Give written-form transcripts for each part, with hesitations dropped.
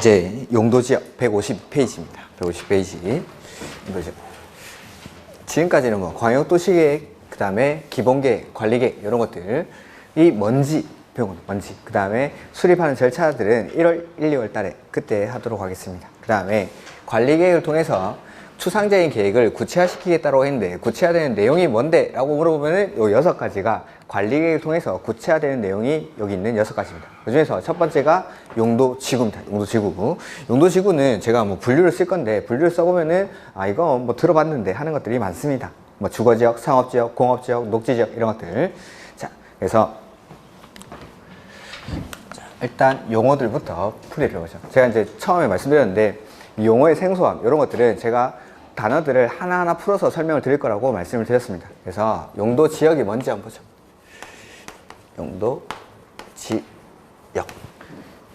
이제 용도지역 150페이지입니다. 150페이지. 이거죠. 지금까지는 뭐 광역도시계획, 그 다음에 기본계획, 관리계획 이런 것들, 이 먼지 배운 먼지, 그 다음에 수립하는 절차들은 1월 1, 2월 달에 그때 하도록 하겠습니다. 그 다음에 관리계획을 통해서 추상적인 계획을 구체화시키겠다고 했는데 구체화되는 내용이 뭔데? 라고 물어보면은 요 6가지가 관리계획을 통해서 구체화되는 내용이 여기 있는 6가지입니다. 그 중에서 첫 번째가 용도지구입니다. 용도지구. 용도지구는 제가 뭐 분류를 쓸 건데 분류를 써보면은 아 이거 뭐 들어봤는데 하는 것들이 많습니다. 뭐 주거지역, 상업지역, 공업지역, 녹지지역 이런 것들. 자, 그래서 일단 용어들부터 풀이를 해보죠. 제가 이제 처음에 말씀드렸는데 이 용어의 생소함 이런 것들은 제가 단어들을 하나하나 풀어서 설명을 드릴 거라고 말씀을 드렸습니다. 그래서 용도 지역이 뭔지 한번 보죠. 용도 지역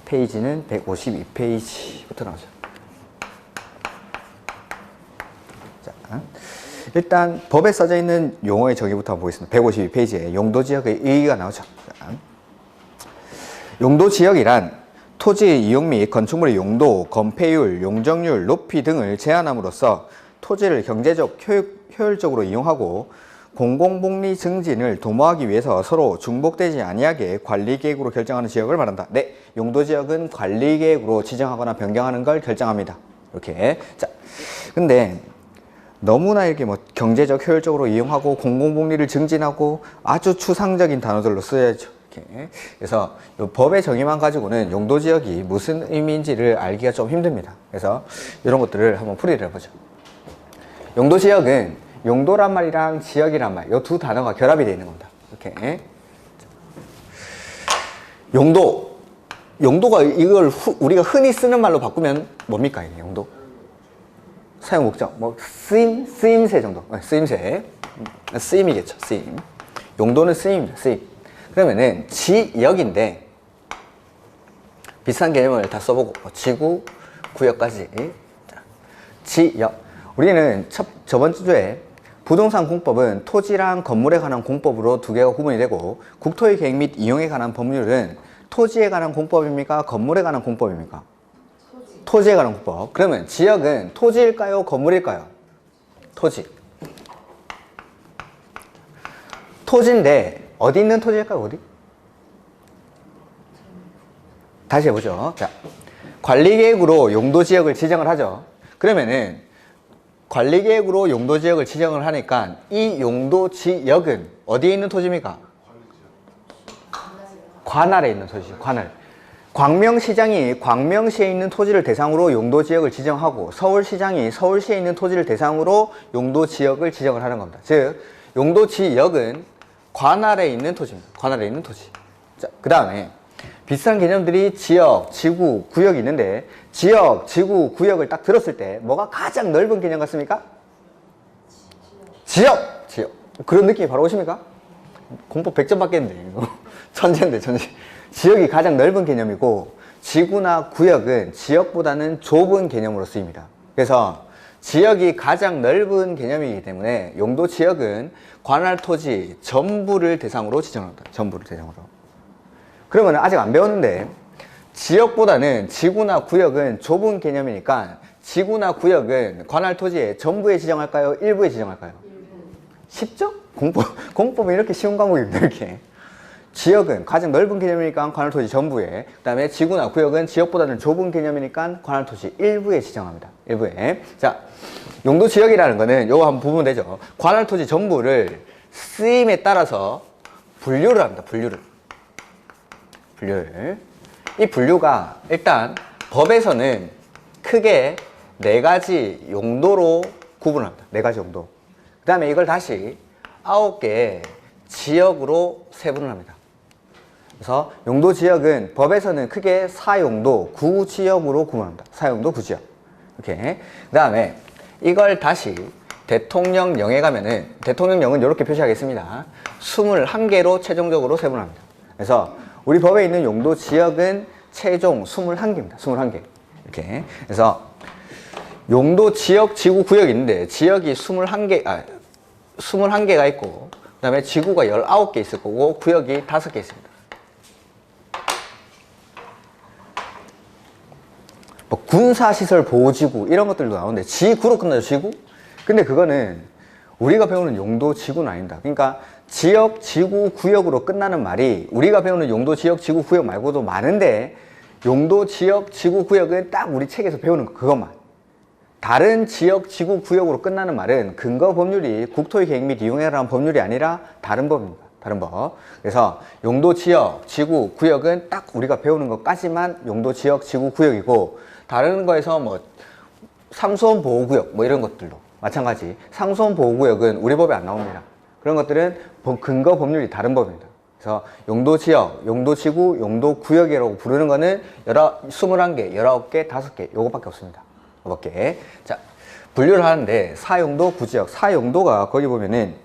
페이지는 152페이지부터 나오죠. 자, 일단 법에 써져 있는 용어의 정의부터 한번 보겠습니다. 152페이지에 용도 지역의 의의가 나오죠. 자, 용도 지역이란 토지 이용 및 건축물의 용도, 건폐율, 용적률, 높이 등을 제한함으로써 토지를 경제적, 효율적으로 이용하고 공공복리 증진을 도모하기 위해서 서로 중복되지 아니하게 관리계획으로 결정하는 지역을 말한다. 네, 용도지역은 관리계획으로 지정하거나 변경하는 걸 결정합니다. 이렇게. 자, 근데 너무나 이렇게 뭐 경제적, 효율적으로 이용하고 공공복리를 증진하고 아주 추상적인 단어들로 쓰여야죠. 그래서 이 법의 정의만 가지고는 용도지역이 무슨 의미인지를 알기가 좀 힘듭니다. 그래서 이런 것들을 한번 풀이를 해보죠. 용도지역은 용도란 말이랑 지역이란 말, 이 두 단어가 결합이 되어 있는 겁니다. 이렇게. 용도가 이걸 우리가 흔히 쓰는 말로 바꾸면 뭡니까? 이게 용도? 사용 목적, 뭐 쓰임새 정도. 쓰임새. 쓰임이겠죠. 쓰임. 용도는 쓰임입니다. 쓰임. 그러면은 지역인데 비슷한 개념을 다 써보고 지구, 구역까지. 자, 지역. 우리는 저번 주에 부동산 공법은 토지랑 건물에 관한 공법으로 두 개가 구분이 되고 국토의 계획 및 이용에 관한 법률은 토지에 관한 공법입니까? 건물에 관한 공법입니까? 토지에 관한 공법. 그러면 지역은 토지일까요? 건물일까요? 토지. 토지인데 어디 있는 토지일까요? 어디? 다시 해보죠. 자, 관리계획으로 용도지역을 지정을 하죠. 그러면은 관리계획으로 용도지역을 지정을 하니까 이 용도지역은 어디에 있는 토지입니까? 관할에 있는 토지죠. 관할. 광명시장이 광명시에 있는 토지를 대상으로 용도지역을 지정하고 서울시장이 서울시에 있는 토지를 대상으로 용도지역을 지정을 하는 겁니다. 즉 용도지역은 관할에 있는 토지입니다. 관할에 있는 토지. 자, 그 다음에 비슷한 개념들이 지역, 지구, 구역이 있는데 지역, 지구, 구역을 딱 들었을 때 뭐가 가장 넓은 개념 같습니까? 지역! 그런 느낌이 바로 오십니까? 공법 100점 받겠는데 이거. 천재인데 천재. 지역이 가장 넓은 개념이고 지구나 구역은 지역보다는 좁은 개념으로 쓰입니다. 그래서 지역이 가장 넓은 개념이기 때문에 용도 지역은 관할 토지 전부를 대상으로 지정합니다. 전부를 대상으로. 그러면 아직 안 배웠는데 지역보다는 지구나 구역은 좁은 개념이니까 지구나 구역은 관할 토지의 전부에 지정할까요? 일부에 지정할까요? 쉽죠? 공법이 이렇게 쉬운 과목입니다. 이렇게. 지역은 가장 넓은 개념이니까 관할 토지 전부에, 그 다음에 지구나 구역은 지역보다는 좁은 개념이니까 관할 토지 일부에 지정합니다. 일부에. 자, 용도 지역이라는 거는 요거 한번 보면 되죠. 관할 토지 전부를 쓰임에 따라서 분류를 합니다. 분류를. 이 분류가 일단 법에서는 크게 4가지 용도로 구분합니다. 4가지 용도. 그 다음에 이걸 다시 9개의 지역으로 세분을 합니다. 그래서 용도 지역은 법에서는 크게 4용도 9지역으로 구분합니다. 4용도 9지역. 이렇게. 그 다음에 이걸 다시 대통령령에 가면은 대통령령은 이렇게 표시하겠습니다. 21개로 최종적으로 세분합니다. 그래서 우리 법에 있는 용도 지역은 최종 21개입니다. 21개. 이렇게. 그래서 용도 지역, 지구, 구역이 있는데 지역이 21개가 있고 그 다음에 지구가 19개 있을 거고 구역이 5개 있습니다. 뭐 군사시설 보호지구 이런 것들도 나오는데 지구로 끝나죠, 지구? 근데 그거는 우리가 배우는 용도 지구는 아닙니다. 그러니까 지역, 지구, 구역으로 끝나는 말이 우리가 배우는 용도, 지역, 지구, 구역 말고도 많은데 용도, 지역, 지구, 구역은 딱 우리 책에서 배우는 거, 그것만. 다른 지역, 지구, 구역으로 끝나는 말은 근거 법률이 국토의 계획 및 이용에 관한 법률이 아니라 다른 법입니다. 다른 법. 그래서 용도, 지역, 지구, 구역은 딱 우리가 배우는 것까지만 용도, 지역, 지구, 구역이고 다른 거에서 뭐 상수원 보호구역 뭐 이런 것들도 마찬가지. 상수원 보호구역은 우리 법에 안 나옵니다. 그런 것들은 근거 법률이 다른 법입니다. 그래서 용도, 지역, 용도, 지구, 용도, 구역이라고 부르는 거는 21개, 19개, 5개 요것밖에 없습니다. 5개. 자, 분류를 하는데 사용도, 구지역. 사용도가 거기 보면은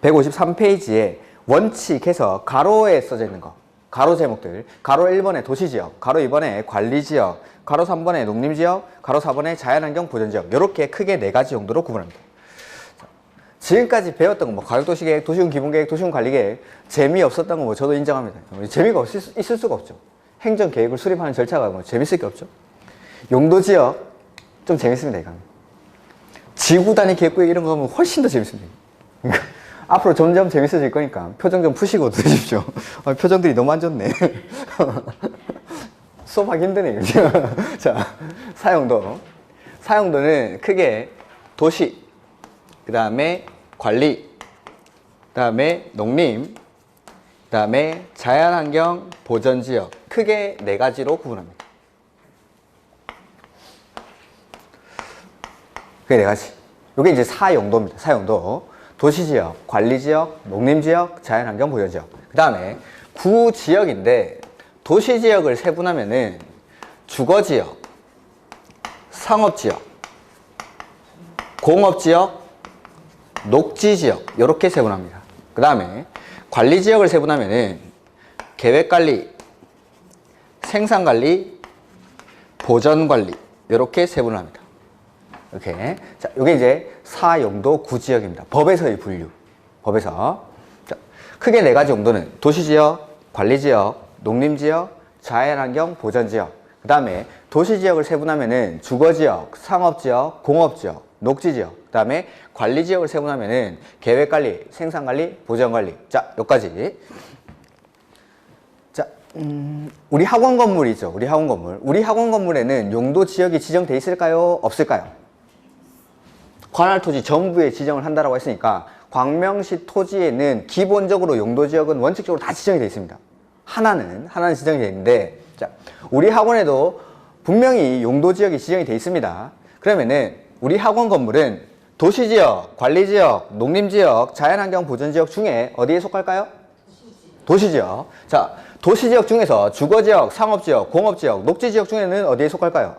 153페이지에 원칙해서 가로에 써져 있는 거. 가로 제목들. 가로 1번에 도시지역, 가로 2번에 관리지역, 가로 3번에 농림지역, 가로 4번에 자연환경 보전지역. 이렇게 크게 4가지 용도로 구분합니다. 지금까지 배웠던 거, 뭐 가격도시계획, 도시군 기본계획, 도시군 관리계획 재미없었던 거 뭐 저도 인정합니다. 재미가 있을 수가 없죠. 행정계획을 수립하는 절차가 뭐 재밌을 게 없죠. 용도지역 좀 재밌습니다. 이거 지구 단위 계획구역 이런 거 하면 훨씬 더 재밌습니다. 그러니까 앞으로 점점 재밌어질 거니까 표정 좀 푸시고 들으십시오. 표정들이 너무 안 좋네. 수업하기 힘드네. 그죠? 자, 사용도. 사용도는 크게 도시, 그 다음에 관리, 그 다음에 농림, 그 다음에 자연환경 보전지역. 크게 4가지로 구분합니다. 그게 4가지. 이게 이제 사용도입니다. 사용도. 도시지역, 관리지역, 농림지역, 자연환경 보전지역. 그 다음에 구지역인데 도시지역을 세분하면은 주거지역, 상업지역, 공업지역, 녹지지역 이렇게 세분합니다. 그 다음에 관리지역을 세분하면은 계획관리, 생산관리, 보전관리 이렇게 세분을 합니다. 이렇게. 자, 이게 이제 사용도 구지역입니다. 법에서의 분류. 법에서. 자, 크게 4가지 용도는 도시지역, 관리지역, 농림지역, 자연환경 보전지역. 그 다음에 도시지역을 세분하면은 주거지역, 상업지역, 공업지역, 녹지지역. 그 다음에 관리지역을 세분하면은 계획관리, 생산관리, 보전관리. 자, 여기까지. 자, 우리 학원 건물이죠. 우리 학원 건물. 우리 학원 건물에는 용도 지역이 지정돼 있을까요? 없을까요? 관할 토지 전부에 지정을 한다라고 했으니까 광명시 토지에는 기본적으로 용도 지역은 원칙적으로 다 지정이 되어 있습니다. 하나는 지정이 되어 있는데, 자, 우리 학원에도 분명히 용도 지역이 지정이 되어 있습니다. 그러면은 우리 학원 건물은 도시지역, 관리지역, 농림지역, 자연환경 보전지역 중에 어디에 속할까요? 도시지역. 자, 도시지역 중에서 주거지역, 상업지역, 공업지역, 녹지지역 중에는 어디에 속할까요?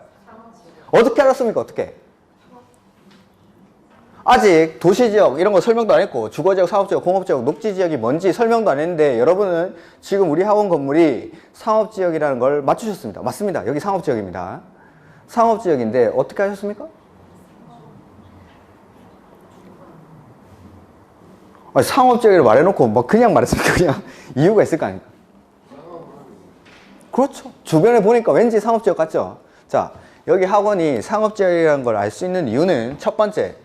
어떻게 알았습니까? 어떻게? 아직 도시지역 이런 거 설명도 안 했고 주거지역, 상업지역, 공업지역, 녹지지역이 뭔지 설명도 안 했는데 여러분은 지금 우리 학원 건물이 상업지역이라는 걸 맞추셨습니다. 맞습니다. 여기 상업지역입니다. 상업지역인데 어떻게 하셨습니까? 아니, 상업지역이라고 말해놓고 뭐 그냥 말했습니까? 그냥 이유가 있을 거 아닙니까? 그렇죠. 주변에 보니까 왠지 상업지역 같죠? 자, 여기 학원이 상업지역이라는 걸 알 수 있는 이유는 첫 번째,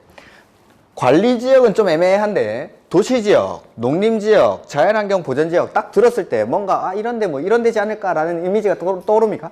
관리지역은 좀 애매한데 도시지역, 농림지역, 자연환경 보전지역 딱 들었을 때 뭔가 이런데 뭐 이런 데지 않을까라는 이미지가 떠오릅니까?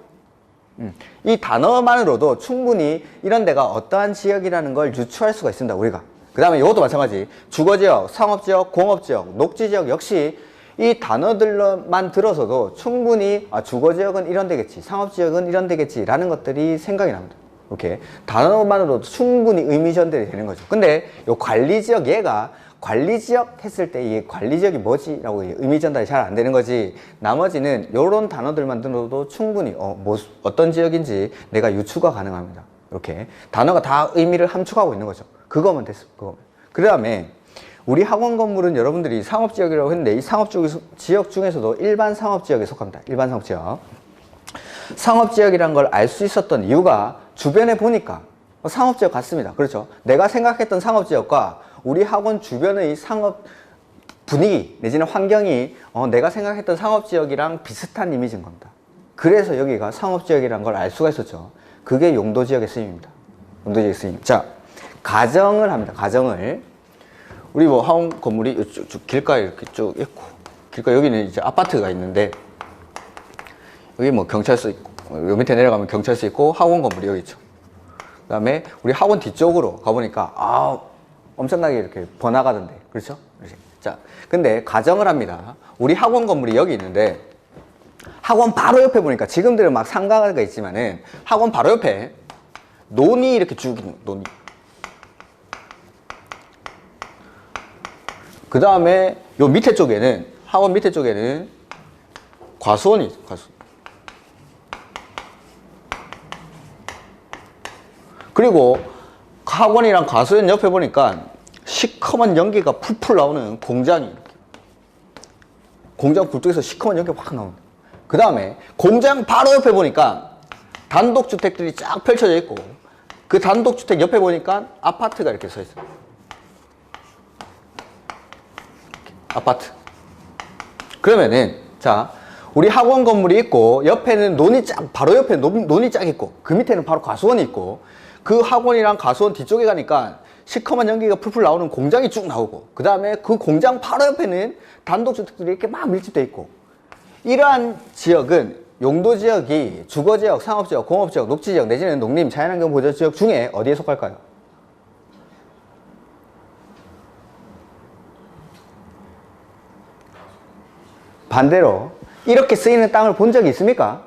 이 단어만으로도 충분히 이런 데가 어떠한 지역이라는 걸 유추할 수가 있습니다. 우리가. 그 다음에 이것도 마찬가지. 주거지역, 상업지역, 공업지역, 녹지지역 역시 이 단어들만 들어서도 충분히 주거지역은 이런 데겠지, 상업지역은 이런 데겠지 라는 것들이 생각이 납니다. 이렇게 단어만으로도 충분히 의미 전달이 되는 거죠. 근데 요 관리지역, 얘가 관리지역 했을 때 이 관리지역이 뭐지? 라고 의미 전달이 잘 안 되는 거지. 나머지는 요런 단어들만 들어도 충분히 어떤 지역인지 내가 유추가 가능합니다. 이렇게 단어가 다 의미를 함축하고 있는 거죠. 그거면 됐어. 그거면. 그 다음에 우리 학원 건물은 여러분들이 상업지역이라고 했는데 이 상업지역 중에서도 일반 상업지역에 속합니다. 일반 상업지역. 상업지역이라는 걸 알 수 있었던 이유가 주변에 보니까 상업지역 같습니다. 그렇죠. 내가 생각했던 상업지역과 우리 학원 주변의 상업 분위기 내지는 환경이 내가 생각했던 상업지역이랑 비슷한 이미지인 겁니다. 그래서 여기가 상업지역이라는 걸 알 수가 있었죠. 그게 용도지역의 쓰임입니다. 용도지역의 쓰임. 자, 가정을 합니다. 가정을. 우리 뭐 하원 건물이 쭉 길가에 이렇게 쭉 있고, 길가 여기는 이제 아파트가 있는데, 여기 뭐 경찰서 있고, 요 밑에 내려가면 경찰서 있고, 학원 건물이 여기 있죠. 그 다음에 우리 학원 뒤쪽으로 가보니까, 엄청나게 이렇게 번화가던데. 그렇죠? 자, 근데 가정을 합니다. 우리 학원 건물이 여기 있는데, 학원 바로 옆에 보니까 지금들은 막 상가가 있지만은 학원 바로 옆에 논이 이렇게 쭉 있는 논이. 그 다음에 요 밑에 쪽에는 학원 밑에 쪽에는 과수원이 있어요. 과수원. 그리고 학원이랑 과수원 옆에 보니까 시커먼 연기가 풀풀 나오는 공장이 공장 굴뚝에서 시커먼 연기가 확 나옵니다. 그 다음에 공장 바로 옆에 보니까 단독주택들이 쫙 펼쳐져 있고 그 단독주택 옆에 보니까 아파트가 이렇게 서 있어요. 아파트. 그러면은 자 우리 학원 건물이 있고 옆에는 논이 쫙 바로 옆에 논이 쫙 있고 그 밑에는 바로 과수원이 있고 그 학원이랑 과수원 뒤쪽에 가니까 시커먼 연기가 풀풀 나오는 공장이 쭉 나오고 그 다음에 그 공장 바로 옆에는 단독주택들이 이렇게 막 밀집돼 있고 이러한 지역은 용도지역이 주거지역, 상업지역, 공업지역, 녹지지역 내지는 농림, 자연환경 보전지역 중에 어디에 속할까요? 반대로 이렇게 쓰이는 땅을 본 적이 있습니까?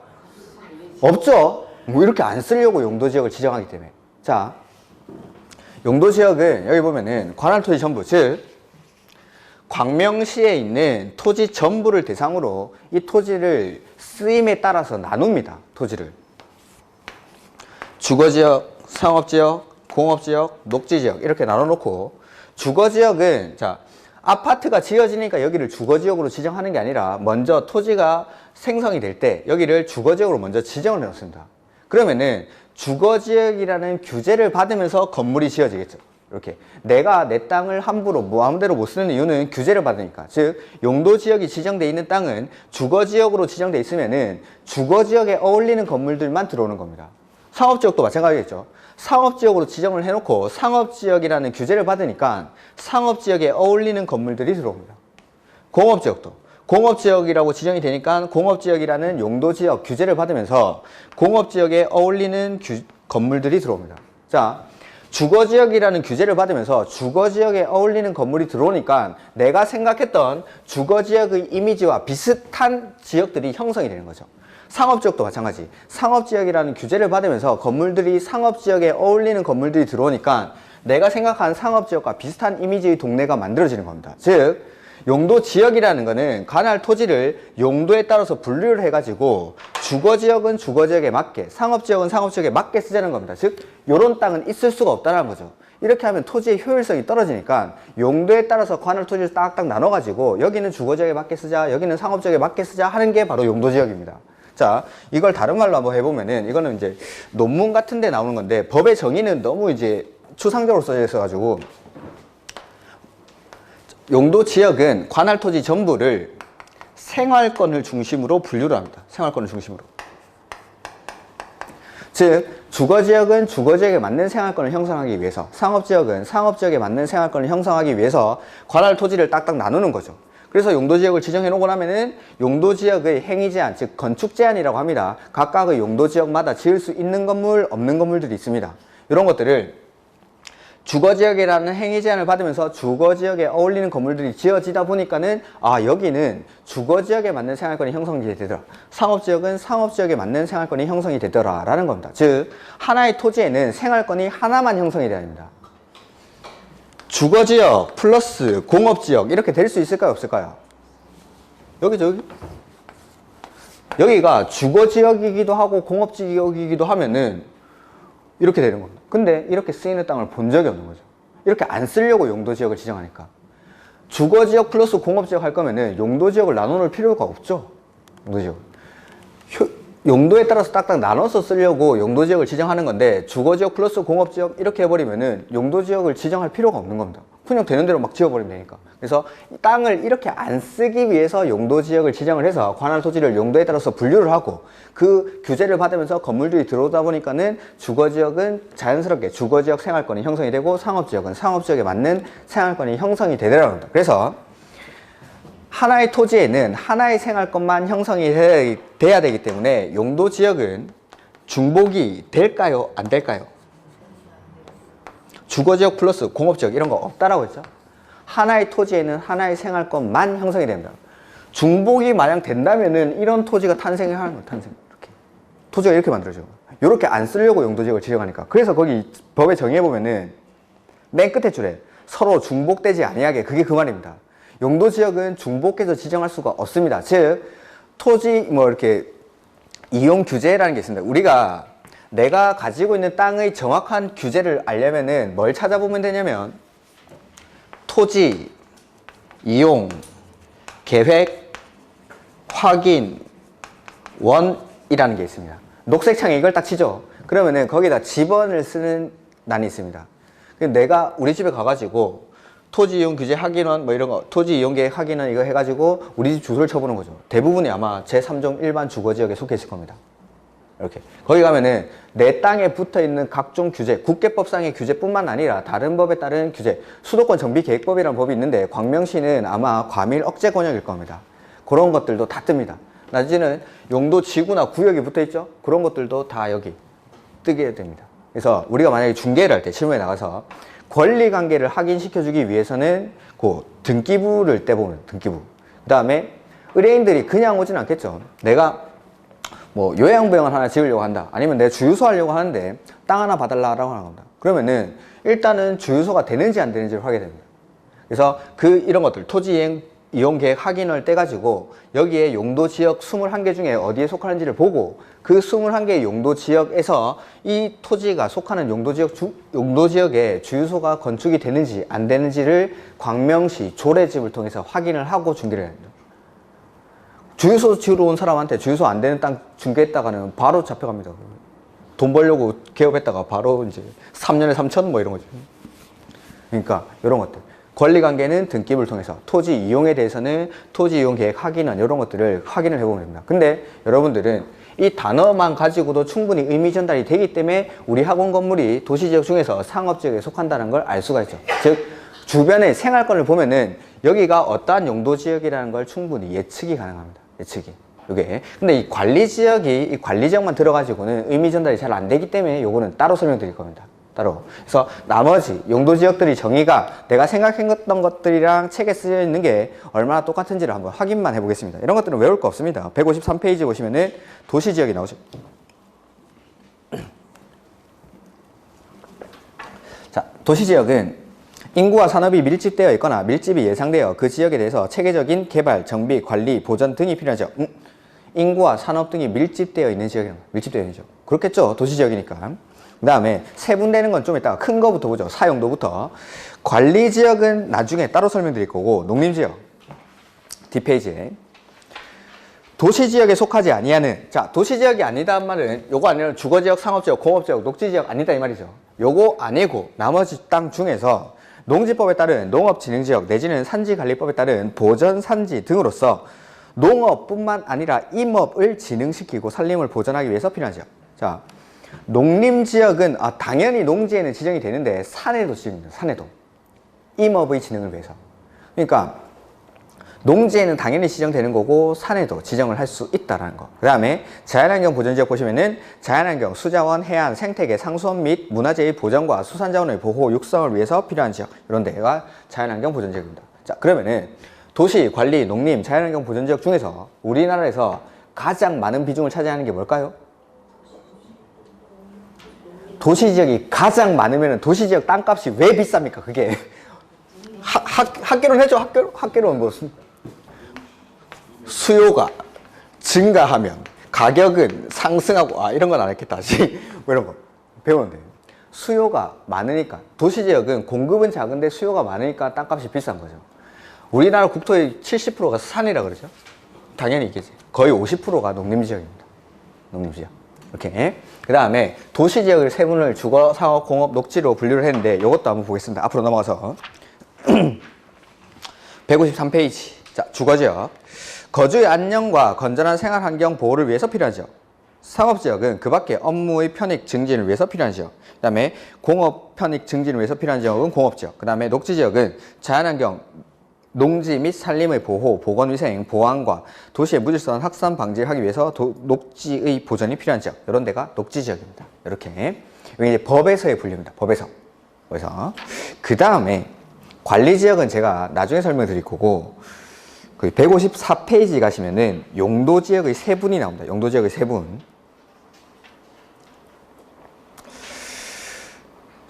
없죠? 뭐 이렇게 안 쓰려고 용도지역을 지정하기 때문에. 자, 용도지역은 여기 보면은 관할토지 전부, 즉 광명시에 있는 토지 전부를 대상으로 이 토지를 쓰임에 따라서 나눕니다. 토지를. 주거지역, 상업지역, 공업지역, 녹지지역 이렇게 나눠놓고 주거지역은 자 아파트가 지어지니까 여기를 주거지역으로 지정하는 게 아니라 먼저 토지가 생성이 될 때 여기를 주거지역으로 먼저 지정을 해놓습니다. 그러면은 주거지역이라는 규제를 받으면서 건물이 지어지겠죠. 이렇게 내가 내 땅을 함부로 마음대로 못 쓰는 이유는 규제를 받으니까. 즉 용도지역이 지정돼 있는 땅은 주거지역으로 지정돼 있으면은 주거지역에 어울리는 건물들만 들어오는 겁니다. 상업지역도 마찬가지겠죠. 상업지역으로 지정을 해놓고 상업지역이라는 규제를 받으니까 상업지역에 어울리는 건물들이 들어옵니다. 공업지역도 공업지역이라고 지정이 되니까 공업지역이라는 용도지역 규제를 받으면서 공업지역에 어울리는 건물들이 들어옵니다. 자, 주거지역이라는 규제를 받으면서 주거지역에 어울리는 건물이 들어오니까 내가 생각했던 주거지역의 이미지와 비슷한 지역들이 형성이 되는 거죠. 상업지역도 마찬가지. 상업지역이라는 규제를 받으면서 건물들이 상업지역에 어울리는 건물들이 들어오니까 내가 생각한 상업지역과 비슷한 이미지의 동네가 만들어지는 겁니다. 즉 용도지역이라는 거는 관할 토지를 용도에 따라서 분류를 해가지고 주거지역은 주거지역에 맞게 상업지역은 상업지역에 맞게 쓰자는 겁니다. 즉 요런 땅은 있을 수가 없다는 거죠. 이렇게 하면 토지의 효율성이 떨어지니까 용도에 따라서 관할 토지를 딱딱 나눠가지고 여기는 주거지역에 맞게 쓰자 여기는 상업지역에 맞게 쓰자 하는 게 바로 용도지역입니다. 자, 이걸 다른 말로 한번 해보면은 이거는 이제 논문 같은 데 나오는 건데 법의 정의는 너무 이제 추상적으로 써져 있어가지고 용도지역은 관할 토지 전부를 생활권을 중심으로 분류를 합니다. 생활권을 중심으로. 즉 주거지역은 주거지역에 맞는 생활권을 형성하기 위해서 상업지역은 상업지역에 맞는 생활권을 형성하기 위해서 관할 토지를 딱딱 나누는 거죠. 그래서 용도지역을 지정해 놓고 나면은 용도지역의 행위제한, 즉 건축제한이라고 합니다. 각각의 용도지역마다 지을 수 있는 건물, 없는 건물들이 있습니다. 이런 것들을 주거지역이라는 행위제한을 받으면서 주거지역에 어울리는 건물들이 지어지다 보니까는 여기는 주거지역에 맞는 생활권이 형성이 되더라. 상업지역은 상업지역에 맞는 생활권이 형성이 되더라 라는 겁니다. 즉 하나의 토지에는 생활권이 하나만 형성이 되어야 합니다. 주거지역 플러스 공업지역 이렇게 될 수 있을까요? 없을까요? 여기가 주거지역이기도 하고 공업지역이기도 하면은 이렇게 되는 겁니다. 근데 이렇게 쓰이는 땅을 본 적이 없는 거죠. 이렇게 안 쓰려고 용도지역을 지정하니까. 주거지역 플러스 공업지역 할 거면은 용도지역을 나눠놓을 필요가 없죠. 용도지역. 용도에 따라서 딱딱 나눠서 쓰려고 용도지역을 지정하는 건데 주거지역 플러스 공업지역 이렇게 해버리면은 용도지역을 지정할 필요가 없는 겁니다. 되는 대로 막 지어버리면 되니까. 그래서 땅을 이렇게 안 쓰기 위해서 용도지역을 지정을 해서 관할 토지를 용도에 따라서 분류를 하고 그 규제를 받으면서 건물들이 들어오다 보니까는 주거지역은 자연스럽게 주거지역 생활권이 형성이 되고 상업지역은 상업지역에 맞는 생활권이 형성이 되더라고요. 합니다. 그래서 하나의 토지에는 하나의 생활권만 형성이 돼야 되기 때문에 용도지역은 중복이 될까요? 안 될까요? 주거지역 플러스 공업지역 이런 거 없다라고 했죠. 하나의 토지에는 하나의 생활권만 형성이 됩니다. 중복이 만약 된다면은 이런 토지가 탄생을 하는 거예요. 이렇게. 토지가 이렇게 만들어져요. 이렇게 안 쓰려고 용도지역을 지정하니까. 그래서 거기 법에 정의해보면은 맨 끝에 줄에 서로 중복되지 아니하게, 그게 그 말입니다. 용도지역은 중복해서 지정할 수가 없습니다. 즉 토지 뭐 이렇게 이용 규제라는 게 있습니다. 우리가 내가 가지고 있는 땅의 정확한 규제를 알려면은 뭘 찾아보면 되냐면 토지, 이용, 계획, 확인, 원이라는 게 있습니다. 녹색 창에 이걸 딱 치죠. 그러면은 거기다 지번을 쓰는 난이 있습니다. 내가 우리 집에 가가지고 토지 이용 규제 확인원 뭐 이런 거, 토지 이용 계획 확인원 이거 해가지고 우리 집 주소를 쳐보는 거죠. 대부분이 아마 제3종 일반 주거지역에 속해 있을 겁니다. 이렇게 거기 가면은 내 땅에 붙어있는 각종 규제, 국계법상의 규제뿐만 아니라 다른 법에 따른 규제, 수도권 정비계획법이라는 법이 있는데 광명시는 아마 과밀 억제 권역일 겁니다. 그런 것들도 다 뜹니다. 낮에는 용도 지구나 구역이 붙어있죠. 그런 것들도 다 여기 뜨게 됩니다. 그래서 우리가 만약에 중개를 할 때 실무에 나가서 권리관계를 확인시켜주기 위해서는 그 등기부를 떼보면 등기부, 그 다음에 의뢰인들이 그냥 오진 않겠죠. 내가 뭐 요양병원 하나 지으려고 한다, 아니면 내 주유소 하려고 하는데 땅 하나 봐달라고 하는 겁니다. 그러면은 일단은 주유소가 되는지 안 되는지를 하게 됩니다. 그래서 이런 것들 토지 이용 계획 확인을 떼가지고 여기에 용도 지역 21개 중에 어디에 속하는지를 보고 그 21개의 용도 지역에서 이 토지가 속하는 용도 지역에 주유소가 건축이 되는지 안 되는지를 광명시 조례집을 통해서 확인을 하고 중개를 합니다. 주유소 지으러 온 사람한테 주유소 안 되는 땅 중개했다가는 바로 잡혀갑니다. 돈 벌려고 개업했다가 바로 이제 3년에 3천 뭐 이런 거죠. 그러니까 이런 것들. 권리관계는 등기부를 통해서, 토지 이용에 대해서는 토지 이용 계획 확인원 이런 것들을 확인을 해보면 됩니다. 근데 여러분들은 이 단어만 가지고도 충분히 의미 전달이 되기 때문에 우리 학원 건물이 도시지역 중에서 상업지역에 속한다는 걸 알 수가 있죠. 즉 주변의 생활권을 보면은 여기가 어떠한 용도지역이라는 걸 충분히 예측이 가능합니다. 예측이. 요게. 근데 이 관리지역만 들어가지고는 의미 전달이 잘 안 되기 때문에 요거는 따로 설명드릴 겁니다. 따로. 그래서 나머지 용도지역들이 정의가 내가 생각했던 것들이랑 책에 쓰여 있는 게 얼마나 똑같은지를 한번 확인만 해보겠습니다. 이런 것들은 외울 거 없습니다. 153페이지 보시면은 도시지역이 나오죠. 자, 도시지역은 인구와 산업이 밀집되어 있거나 밀집이 예상되어 그 지역에 대해서 체계적인 개발, 정비, 관리, 보전 등이 필요하죠. 인구와 산업 등이 밀집되어 있는 지역이란 말이에요. 밀집되어 있는 지역. 그렇겠죠. 도시지역이니까. 그 다음에 세분되는 건 좀 이따가 큰 거부터 보죠. 사용도부터. 관리지역은 나중에 따로 설명드릴 거고, 농림지역 뒷페이지에 도시지역에 속하지 아니하는, 자, 도시지역이 아니다는 말은 요거 아니면 주거지역, 상업지역, 공업지역, 녹지지역 아니다 이 말이죠. 요거 아니고 나머지 땅 중에서 농지법에 따른 농업진흥지역 내지는 산지관리법에 따른 보전산지 등으로서 농업뿐만 아니라 임업을 진흥시키고 산림을 보전하기 위해서 필요한 지역. 자, 농림지역은 당연히 농지에는 지정이 되는데 산에도 지정입니다. 산에도. 임업의 진흥을 위해서. 그러니까 농지에는 당연히 지정되는 거고 산에도 지정을 할 수 있다는 거. 그 다음에 자연환경 보전지역 보시면은 자연환경, 수자원, 해안, 생태계, 상수원 및 문화재의 보전과 수산자원의 보호, 육성을 위해서 필요한 지역. 이런 데가 자연환경 보전지역입니다. 자, 그러면은 도시, 관리, 농림, 자연환경 보전지역 중에서 우리나라에서 가장 많은 비중을 차지하는 게 뭘까요? 도시지역이 가장 많으면 도시지역 땅값이 왜 비쌉니까? 그게 학계론 해줘. 학계론 뭐 수요가 증가하면 가격은 상승하고 이런 건 안 했겠다. 뭐 이런 거 배우면 돼요. 수요가 많으니까 도시지역은 공급은 작은데 수요가 많으니까 땅값이 비싼 거죠. 우리나라 국토의 70%가 산이라 그러죠. 당연히 이게지. 거의 50%가 농림지역입니다. 농림지역. 이렇게. 그 다음에 도시지역을 세분을 주거, 상업, 공업, 녹지로 분류를 했는데 이것도 한번 보겠습니다. 앞으로 넘어가서 153페이지. 자, 주거지역. 거주의 안녕과 건전한 생활 환경 보호를 위해서 필요한 지역. 상업지역은 그 밖에 업무의 편익 증진을 위해서 필요한 지역. 그 다음에 공업 편익 증진을 위해서 필요한 지역은 공업지역. 그 다음에 녹지지역은 자연환경, 농지 및 산림의 보호, 보건위생, 보안과 도시의 무질서한 확산 방지를 하기 위해서 녹지의 보전이 필요한 지역. 이런 데가 녹지지역입니다. 이렇게. 여기 이제 법에서의 분류입니다. 법에서. 그래서 그 다음에 관리지역은 제가 나중에 설명드릴 거고, 그 154페이지 가시면은 용도지역의 세분이 나옵니다. 용도지역의 세분.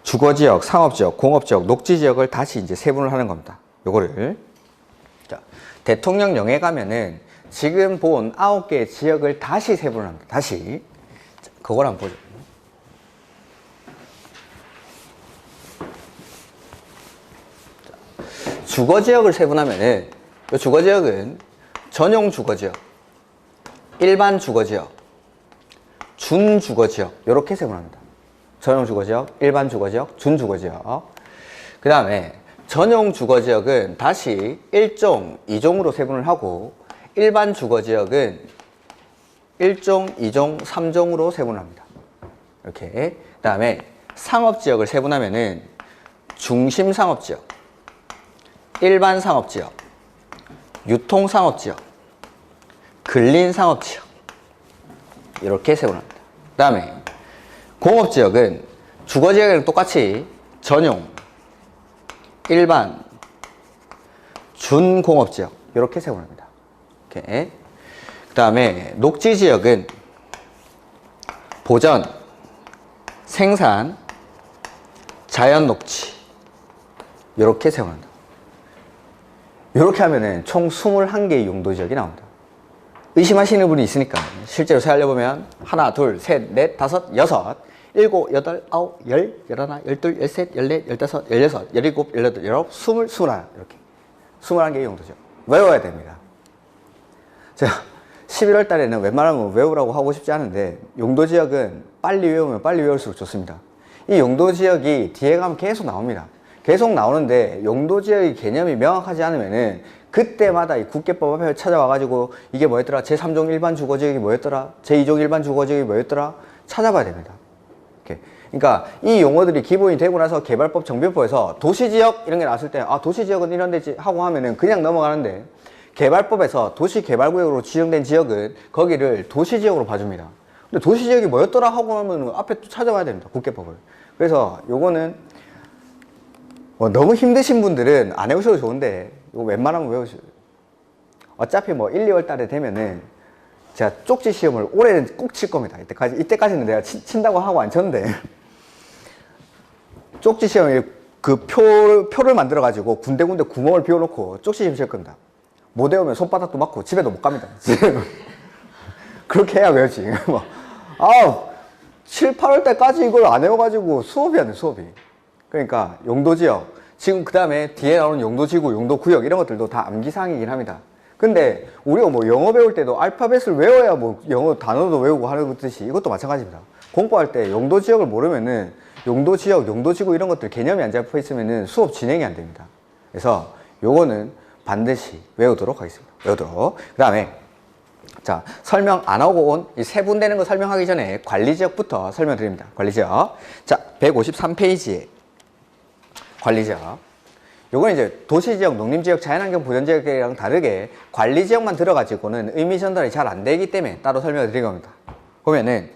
주거지역, 상업지역, 공업지역, 녹지지역을 다시 이제 세분을 하는 겁니다. 요거를. 자, 대통령령에 가면은 지금 본 9개의 지역을 다시 세분을 합니다. 다시. 자, 그걸 한번 보죠. 자, 주거지역을 세분하면은, 이 주거지역은 전용 주거지역, 일반 주거지역, 준주거지역, 이렇게 세분합니다. 전용 주거지역, 일반 주거지역, 준주거지역. 그 다음에 전용 주거지역은 다시 1종, 2종으로 세분을 하고, 일반 주거지역은 1종, 2종, 3종으로 세분을 합니다. 이렇게. 그 다음에 상업지역을 세분하면은 중심상업지역, 일반 상업지역, 유통상업지역, 근린상업지역, 이렇게 세분합니다. 그 다음에 공업지역은 주거지역이랑 똑같이 전용, 일반, 준공업지역, 이렇게 세분합니다. 이렇게. 그 다음에 녹지지역은 보전, 생산, 자연녹지, 이렇게 세분합니다. 이렇게 하면은 총 21개의 용도지역이 나옵니다. 의심하시는 분이 있으니까 실제로 세알려보면 하나, 둘, 셋, 넷, 다섯, 여섯, 일곱, 여덟, 아홉, 열, 열하나, 열둘, 열셋, 열넷, 열다섯, 열여섯, 열일곱, 열여덟, 열아홉, 스물, 스물하나 이렇게 21개의 용도지역 외워야 됩니다. 제가 11월 달에는 웬만하면 외우라고 하고 싶지 않은데 용도지역은 빨리 외우면 빨리 외울수록 좋습니다. 이 용도지역이 뒤에 가면 계속 나옵니다. 계속 나오는데 용도지역의 개념이 명확하지 않으면은 그때마다 이 국계법 앞에 찾아와가지고 이게 뭐였더라? 제3종 일반 주거지역이 뭐였더라? 제2종 일반 주거지역이 뭐였더라? 찾아봐야 됩니다. 이렇게. 그러니까 이 용어들이 기본이 되고 나서 개발법 정비법에서 도시지역 이런 게 나왔을 때 아 도시지역은 이런 데지 하고 하면은 그냥 넘어가는데 개발법에서 도시개발구역으로 지정된 지역은 거기를 도시지역으로 봐줍니다. 근데 도시지역이 뭐였더라 하고 하면 앞에 또 찾아봐야 됩니다. 국계법을. 그래서 요거는 너무 힘드신 분들은 안 해오셔도 좋은데 이거 웬만하면 외우셔요. 어차피 뭐 1, 2월 달에 되면은 제가 쪽지 시험을 올해는 꼭 칠 겁니다. 이때까지는 내가 친다고 하고 안 쳤는데 쪽지 시험에 그 표를 만들어 가지고 군데군데 구멍을 비워놓고 쪽지 시험 칠 겁니다. 못 외우면 손바닥도 맞고 집에도 못 갑니다. 그렇게 해야 외우지. 7, 8월 때까지 이걸 안 외워가지고 수업이 안 돼, 수업이. 그러니까 용도지역, 지금 그 다음에 뒤에 나오는 용도지구, 용도구역 이런 것들도 다 암기사항이긴 합니다. 근데 우리가 뭐 영어 배울 때도 알파벳을 외워야 뭐 영어 단어도 외우고 하는 듯이 이것도 마찬가지입니다. 공부할 때 용도지역을 모르면은 용도지역, 용도지구 이런 것들 개념이 안 잡혀 있으면은 수업 진행이 안 됩니다. 그래서 요거는 반드시 외우도록 하겠습니다. 외우도록. 그 다음에 자, 설명 안 하고 온 이 세분되는 거 설명하기 전에 관리지역부터 설명드립니다. 관리지역. 자, 153페이지에 관리지역. 요건 이제 도시지역, 농림지역, 자연환경 보전지역이랑 다르게 관리지역만 들어가지고는 의미 전달이 잘 안 되기 때문에 따로 설명을 드린 겁니다. 보면은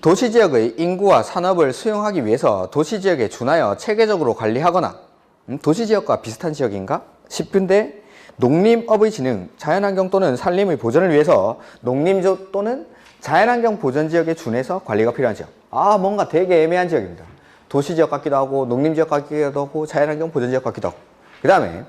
도시지역의 인구와 산업을 수용하기 위해서 도시지역에 준하여 체계적으로 관리하거나 도시지역과 비슷한 지역인가 싶은데 농림업의 진흥, 자연환경 또는 산림의 보전을 위해서 농림지역 또는 자연환경 보전지역에 준해서 관리가 필요한 지역. 뭔가 되게 애매한 지역입니다. 도시지역 같기도 하고 농림지역 같기도 하고 자연환경 보전지역 같기도 하고. 그 다음에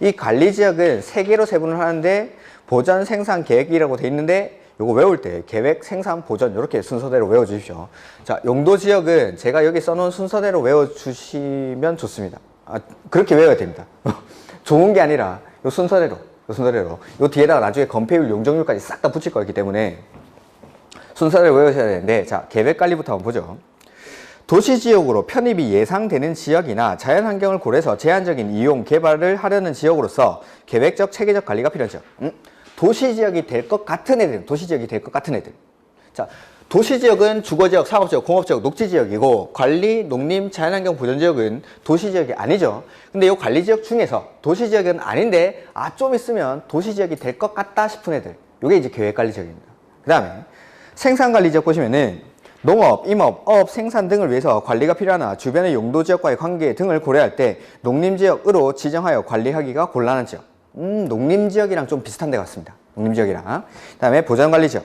이 관리지역은 3개로 세분을 하는데 보전, 생산, 계획이라고 돼 있는데 요거 외울 때 계획, 생산, 보전 이렇게 순서대로 외워주십시오. 자, 용도지역은 제가 여기 써놓은 순서대로 외워주시면 좋습니다. 그렇게 외워야 됩니다. 좋은 게 아니라 요 순서대로 요 뒤에다가 나중에 건폐율, 용적률까지 싹 다 붙일 거기 때문에 순서대로 외우셔야 되는데 자, 계획관리부터 한번 보죠. 도시지역으로 편입이 예상되는 지역이나 자연환경을 고려해서 제한적인 이용, 개발을 하려는 지역으로서 계획적, 체계적 관리가 필요한 지역. 도시지역이 될 것 같은 애들, 도시지역이 될 것 같은 애들. 자, 도시지역은 주거지역, 상업지역, 공업지역, 녹지지역이고 관리, 농림, 자연환경 보전지역은 도시지역이 아니죠. 근데 이 관리지역 중에서 도시지역은 아닌데 좀 있으면 도시지역이 될 것 같다 싶은 애들. 이게 이제 계획관리지역입니다. 그 다음에 생산관리지역 보시면은 농업, 임업, 어업, 생산 등을 위해서 관리가 필요하나 주변의 용도지역과의 관계 등을 고려할 때 농림지역으로 지정하여 관리하기가 곤란한 지역. 농림지역이랑 좀 비슷한 데 같습니다. 농림지역이랑. 그 다음에 보전관리지역.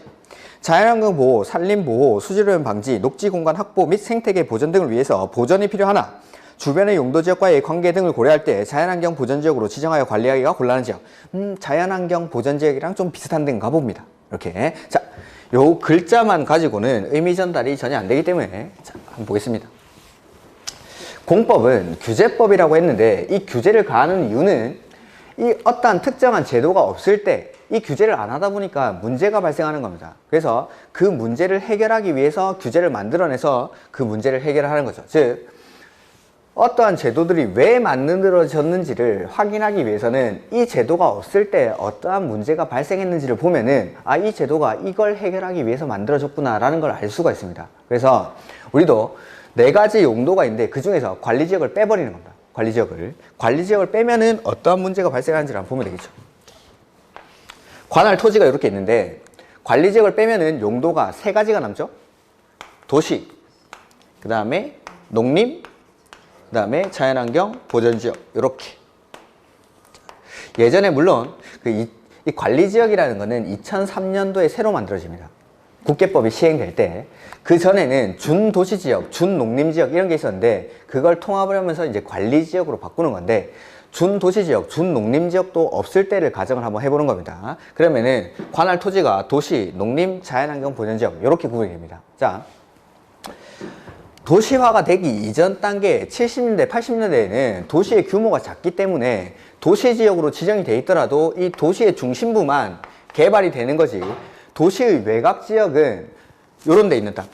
자연환경 보호, 산림 보호, 수질오염 방지, 녹지 공간 확보 및 생태계 보전 등을 위해서 보전이 필요하나 주변의 용도지역과의 관계 등을 고려할 때 자연환경 보전지역으로 지정하여 관리하기가 곤란한 지역. 자연환경 보전지역이랑 좀 비슷한 데인가 봅니다. 이렇게. 자, 요 글자만 가지고는 의미 전달이 전혀 안 되기 때문에 자, 한번 보겠습니다. 공법은 규제법이라고 했는데 이 규제를 가하는 이유는 이 어떠한 특정한 제도가 없을 때 이 규제를 안 하다 보니까 문제가 발생하는 겁니다. 그래서 그 문제를 해결하기 위해서 규제를 만들어내서 그 문제를 해결하는 거죠. 즉 어떠한 제도들이 왜 만들어졌는지를 확인하기 위해서는 이 제도가 없을 때 어떠한 문제가 발생했는지를 보면은 이 제도가 이걸 해결하기 위해서 만들어졌구나 라는 걸 알 수가 있습니다. 그래서 우리도 4가지 용도가 있는데 그 중에서 관리지역을 빼버리는 겁니다. 관리지역을 빼면은 어떠한 문제가 발생하는지를 한번 보면 되겠죠. 관할 토지가 이렇게 있는데 관리지역을 빼면은 용도가 3가지가 남죠. 도시, 그 다음에 농림, 그 다음에 자연환경 보전지역. 이렇게 예전에 물론 이 관리지역이라는 거는 2003년도에 새로 만들어집니다. 국계법이 시행될 때 그 전에는 준도시지역, 준농림지역 이런 게 있었는데 그걸 통합을 하면서 이제 관리지역으로 바꾸는 건데 준도시지역, 준농림지역도 없을 때를 가정을 한번 해보는 겁니다. 그러면은 관할 토지가 도시, 농림, 자연환경 보전지역 이렇게 구분이 됩니다. 자, 도시화가 되기 이전 단계 70년대, 80년대에는 도시의 규모가 작기 때문에 도시지역으로 지정이 돼 있더라도 이 도시의 중심부만 개발이 되는 거지 도시의 외곽지역은 요런 데 있는 땅,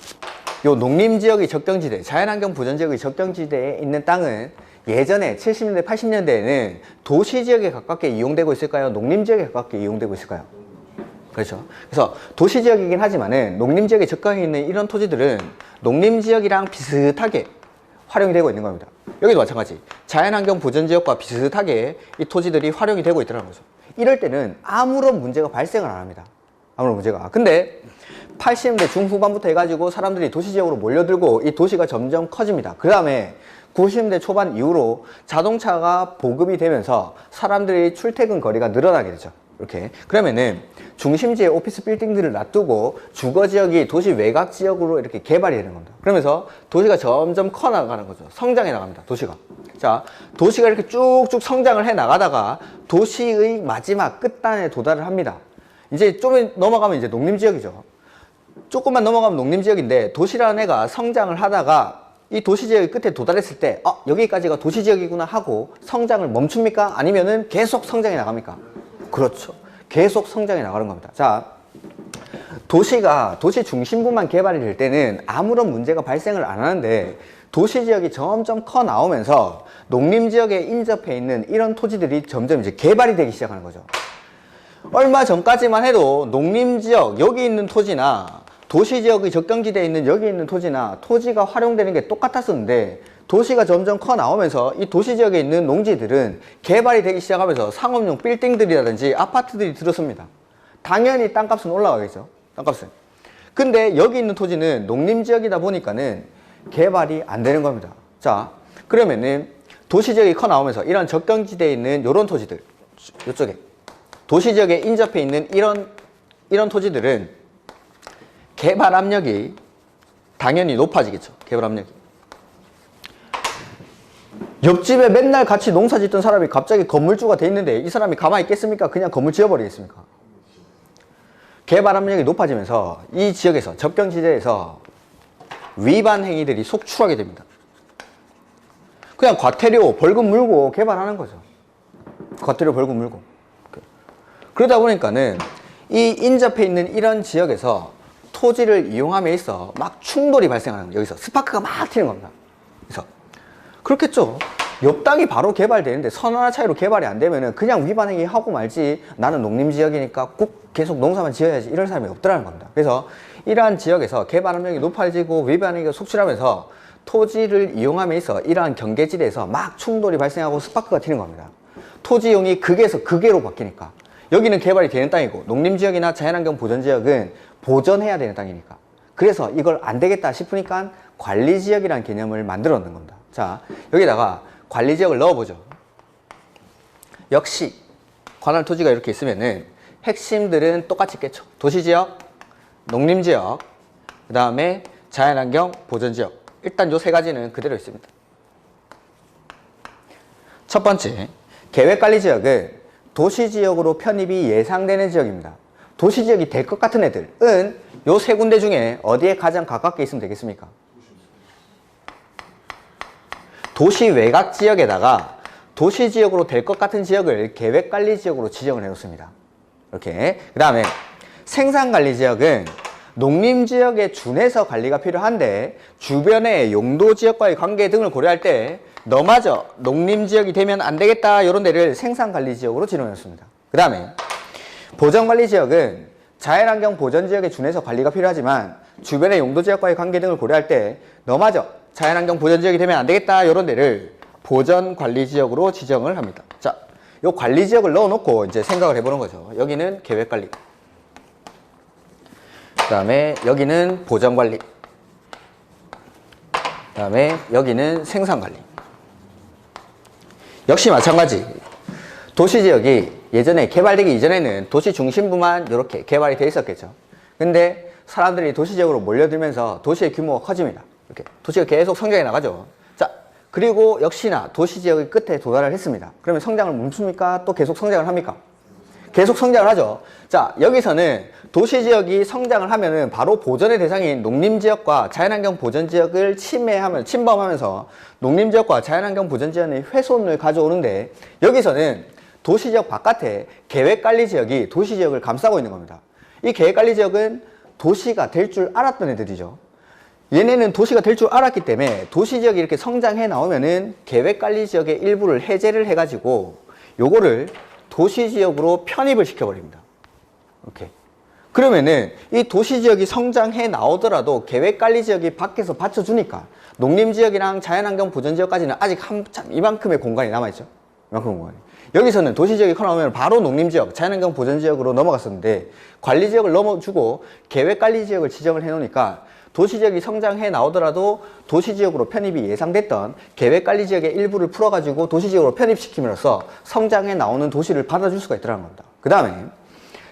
요 농림지역의 적경지대, 자연환경 보전지역의 적경지대에 있는 땅은 예전에 70년대, 80년대에는 도시지역에 가깝게 이용되고 있을까요? 농림지역에 가깝게 이용되고 있을까요? 그렇죠. 그래서 도시지역이긴 하지만은 농림지역에 적강해 있는 이런 토지들은 농림지역이랑 비슷하게 활용이 되고 있는 겁니다. 여기도 마찬가지. 자연환경 보전지역과 비슷하게 이 토지들이 활용이 되고 있더라는 거죠. 이럴 때는 아무런 문제가 발생을 안 합니다. 아무런 문제가. 근데 80년대 중후반부터 해가지고 사람들이 도시지역으로 몰려들고 이 도시가 점점 커집니다. 그 다음에 90년대 초반 이후로 자동차가 보급이 되면서 사람들이 출퇴근 거리가 늘어나게 되죠. 이렇게. 그러면은 중심지에 오피스 빌딩들을 놔두고 주거지역이 도시 외곽 지역으로 이렇게 개발이 되는 겁니다. 그러면서 도시가 점점 커 나가는 거죠. 성장해 나갑니다. 도시가. 자, 도시가 이렇게 쭉쭉 성장을 해 나가다가 도시의 마지막 끝단에 도달을 합니다. 이제 좀 넘어가면 이제 농림지역이죠. 조금만 넘어가면 농림지역인데 도시라는 애가 성장을 하다가 이 도시지역의 끝에 도달했을 때 여기까지가 도시지역이구나 하고 성장을 멈춥니까? 아니면은 계속 성장해 나갑니까? 그렇죠. 계속 성장해 나가는 겁니다. 자, 도시 중심부만 개발이 될 때는 아무런 문제가 발생을 안 하는데 도시지역이 점점 커 나오면서 농림지역에 인접해 있는 이런 토지들이 점점 이제 개발이 되기 시작하는 거죠. 얼마 전까지만 해도 농림지역 여기 있는 토지나 도시지역의 적경지대에 있는 여기 있는 토지나 토지가 활용되는 게 똑같았었는데 도시가 점점 커 나오면서 이 도시지역에 있는 농지들은 개발이 되기 시작하면서 상업용 빌딩들이라든지 아파트들이 들어섭니다. 당연히 땅값은 올라가겠죠. 땅값은. 근데 여기 있는 토지는 농림지역이다 보니까는 개발이 안 되는 겁니다. 자, 그러면은 도시지역이 커 나오면서 이런 적경지대에 있는 이런 토지들, 이쪽에 도시지역에 인접해 있는 이런 토지들은 개발 압력이 당연히 높아지겠죠. 개발 압력이. 옆집에 맨날 같이 농사 짓던 사람이 갑자기 건물주가 돼 있는데 이 사람이 가만히 있겠습니까? 그냥 건물 지어버리겠습니까? 개발 압력이 높아지면서 이 지역에서 접경지대에서 위반 행위들이 속출하게 됩니다. 그냥 과태료 벌금 물고 개발하는 거죠. 과태료 벌금 물고. 그러다 보니까는 이 인접해 있는 이런 지역에서 토지를 이용함에 있어 막 충돌이 발생하는 거예요. 여기서 스파크가 막 튀는 겁니다. 그래서 그렇겠죠. 옆 땅이 바로 개발되는데 선 하나 차이로 개발이 안 되면은 그냥 위반행위 하고 말지, 나는 농림지역이니까 꼭 계속 농사만 지어야지, 이럴 사람이 없더라는 겁니다. 그래서 이러한 지역에서 개발 압력이 높아지고 위반행위가 속출하면서 토지를 이용함에 있어 이러한 경계지대에서 막 충돌이 발생하고 스파크가 튀는 겁니다. 토지용이 극에서 극에로 바뀌니까. 여기는 개발이 되는 땅이고 농림지역이나 자연환경 보전지역은 보전해야 되는 땅이니까. 그래서 이걸 안 되겠다 싶으니까 관리지역이라는 개념을 만들어 놓는 겁니다. 자, 여기다가 관리지역을 넣어보죠. 역시 관할 토지가 이렇게 있으면은 핵심들은 똑같이 있겠죠. 도시지역, 농림지역, 그 다음에 자연환경 보전지역. 일단 요 세 가지는 그대로 있습니다. 첫 번째, 계획관리지역은 도시지역으로 편입이 예상되는 지역입니다. 도시지역이 될 것 같은 애들은 요 세 군데 중에 어디에 가장 가깝게 있으면 되겠습니까? 도시 외곽 지역에다가 도시지역으로 될 것 같은 지역을 계획관리지역으로 지정을 해놓습니다. 이렇게. 그 다음에 생산관리지역은 농림지역에 준해서 관리가 필요한데 주변의 용도지역과의 관계 등을 고려할 때 너마저 농림지역이 되면 안 되겠다, 이런 데를 생산관리지역으로 지정해놓습니다. 그 다음에 보전관리지역은 자연환경 보전지역에 준해서 관리가 필요하지만 주변의 용도지역과의 관계 등을 고려할 때 너마저 자연환경 보전지역이 되면 안 되겠다, 이런 데를 보전관리지역으로 지정을 합니다. 자, 요 관리지역을 넣어놓고 이제 생각을 해보는 거죠. 여기는 계획관리, 그 다음에 여기는 보전관리, 그 다음에 여기는 생산관리. 역시 마찬가지. 도시지역이 예전에 개발되기 이전에는 도시 중심부만 이렇게 개발이 돼 있었겠죠. 근데 사람들이 도시지역으로 몰려들면서 도시의 규모가 커집니다. 이렇게 도시가 계속 성장해 나가죠. 자, 그리고 역시나 도시지역의 끝에 도달을 했습니다. 그러면 성장을 멈춥니까? 또 계속 성장을 합니까? 계속 성장을 하죠. 자, 여기서는 도시지역이 성장을 하면은 바로 보전의 대상인 농림지역과 자연환경 보전지역을 침범하면서 농림지역과 자연환경 보전지역의 훼손을 가져오는데, 여기서는 도시지역 바깥에 계획관리지역이 도시지역을 감싸고 있는 겁니다. 이 계획관리지역은 도시가 될 줄 알았던 애들이죠. 얘네는 도시가 될 줄 알았기 때문에 도시지역이 이렇게 성장해 나오면은 계획관리지역의 일부를 해제를 해가지고 요거를 도시지역으로 편입을 시켜버립니다. 이렇게. 그러면은 이 도시지역이 성장해 나오더라도 계획관리지역이 밖에서 받쳐주니까 농림지역이랑 자연환경 보전지역까지는 아직 한참 이만큼의 공간이 남아있죠. 이만큼의 공간이. 여기서는 도시지역이 커 나오면 바로 농림지역, 자연환경 보전지역으로 넘어갔었는데 관리지역을 넘어주고 계획관리지역을 지정을 해놓으니까 도시지역이 성장해 나오더라도 도시지역으로 편입이 예상됐던 계획관리지역의 일부를 풀어가지고 도시지역으로 편입시킴으로써 성장해 나오는 도시를 받아줄 수가 있더라는 겁니다. 그 다음에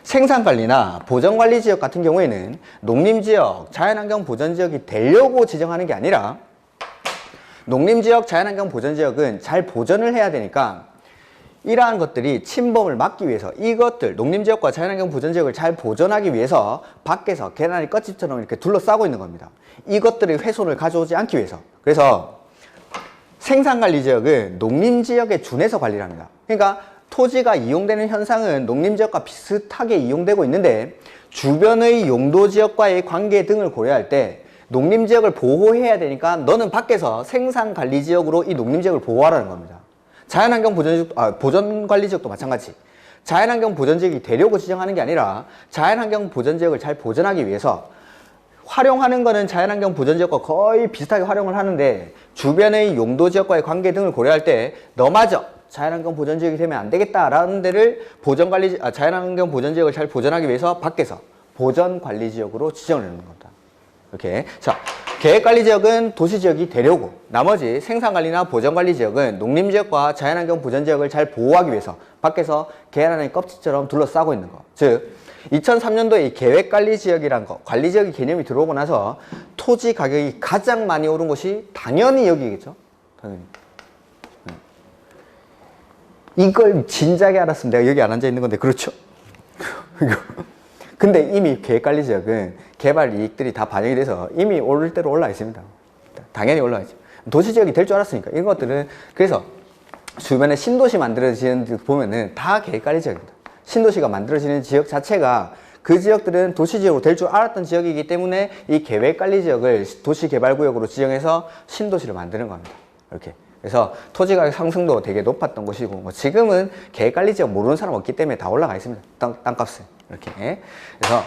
생산관리나 보전관리지역 같은 경우에는 농림지역, 자연환경 보전지역이 되려고 지정하는 게 아니라 농림지역, 자연환경 보전지역은 잘 보전을 해야 되니까 이러한 것들이 침범을 막기 위해서 이것들 농림지역과 자연환경 보전지역을 잘 보존하기 위해서 밖에서 계란이 껍질처럼 이렇게 둘러싸고 있는 겁니다. 이것들의 훼손을 가져오지 않기 위해서. 그래서 생산관리지역은 농림지역에 준해서 관리를 합니다. 그러니까 토지가 이용되는 현상은 농림지역과 비슷하게 이용되고 있는데 주변의 용도지역과의 관계 등을 고려할 때 농림지역을 보호해야 되니까 너는 밖에서 생산관리지역으로 이 농림지역을 보호하라는 겁니다. 자연환경 보전관리지역도 마찬가지. 자연환경 보전지역이 되려고 지정하는 게 아니라 자연환경 보전지역을 잘 보전하기 위해서 활용하는 거는 자연환경 보전지역과 거의 비슷하게 활용을 하는데 주변의 용도지역과의 관계 등을 고려할 때 너마저 자연환경 보전지역이 되면 안 되겠다라는 데를 자연환경 보전지역을 잘 보전하기 위해서 밖에서 보전관리지역으로 지정을 해놓는 겁니다. 이렇게. 자, 계획관리지역은 도시지역이 되려고, 나머지 생산관리나 보전관리지역은 농림지역과 자연환경 보전지역을 잘 보호하기 위해서 밖에서 계란의 껍질처럼 둘러싸고 있는 거. 즉 2003년도에 이 계획관리지역이란 거, 관리지역의 개념이 들어오고 나서 토지 가격이 가장 많이 오른 곳이 당연히 여기겠죠. 당연히. 이걸 진작에 알았으면 내가 여기 안 앉아 있는 건데, 그렇죠? 근데 이미 계획관리지역은 개발 이익들이 다 반영이 돼서 이미 오를 대로 올라와 있습니다. 당연히 올라와 있죠. 도시지역이 될 줄 알았으니까. 이런 것들은 그래서 주변에 신도시 만들어지는 데 보면은 다 계획관리지역입니다. 신도시가 만들어지는 지역 자체가 그 지역들은 도시지역으로 될 줄 알았던 지역이기 때문에 이 계획관리지역을 도시개발구역으로 지정해서 신도시를 만드는 겁니다. 이렇게. 그래서 토지가격 상승도 되게 높았던 곳이고, 뭐 지금은 계획관리지역 모르는 사람 없기 때문에 다 올라가 있습니다. 땅값은. 이렇게. 그래서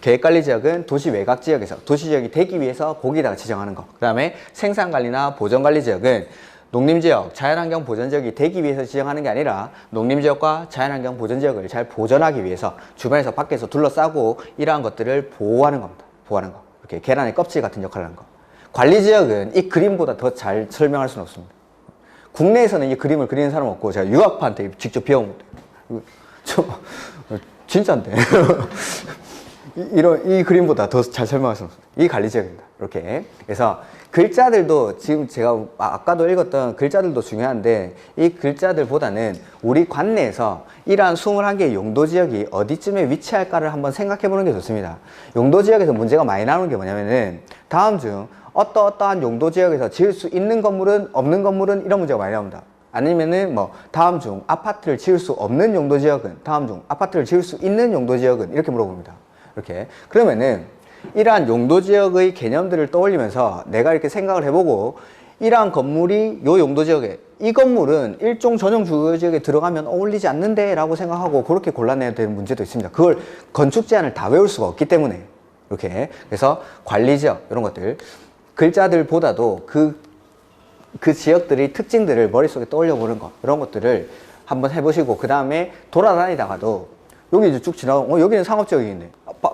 계획관리지역은 도시 외곽지역에서 도시지역이 되기 위해서 거기다가 지정하는 거. 그 다음에 생산관리나 보전관리지역은 농림지역, 자연환경 보전지역이 되기 위해서 지정하는 게 아니라 농림지역과 자연환경 보전지역을 잘 보전하기 위해서 주변에서 밖에서 둘러싸고 이러한 것들을 보호하는 겁니다. 보호하는 거. 이렇게 계란의 껍질 같은 역할을 하는 거. 관리지역은 이 그림보다 더 잘 설명할 수는 없습니다. 국내에서는 이 그림을 그리는 사람 없고 제가 유학파한테 직접 배운 것도 진짜인데 이 그림보다 더 잘 설명할 수는 없습니다. 이 관리지역입니다. 이렇게. 그래서 글자들도 지금 제가 아까도 읽었던 글자들도 중요한데 이 글자들보다는 우리 관내에서 이러한 21개의 용도지역이 어디쯤에 위치할까를 한번 생각해 보는 게 좋습니다. 용도지역에서 문제가 많이 나오는 게 뭐냐면은 다음 중 어떠한 용도지역에서 지을 수 있는 건물은 없는 건물은 이런 문제가 많이 나옵니다. 아니면은 뭐 다음 중 아파트를 지을 수 없는 용도지역은 다음 중 아파트를 지을 수 있는 용도지역은 이렇게 물어봅니다. 이렇게. 그러면은 이러한 용도지역의 개념들을 떠올리면서 내가 이렇게 생각을 해보고 이러한 건물이 요 용도지역에 이 건물은 일종 전용 주거지역에 들어가면 어울리지 않는데 라고 생각하고 그렇게 골라내야 되는 문제도 있습니다. 그걸 건축 제한을 다 외울 수가 없기 때문에 이렇게. 그래서 관리지역 이런 것들 글자들보다도 그 지역들의 특징들을 머릿속에 떠올려 보는 것 이런 것들을 한번 해보시고 그 다음에 돌아다니다가도 여기 이제 쭉 지나가고 여기는 상업지역이 있네.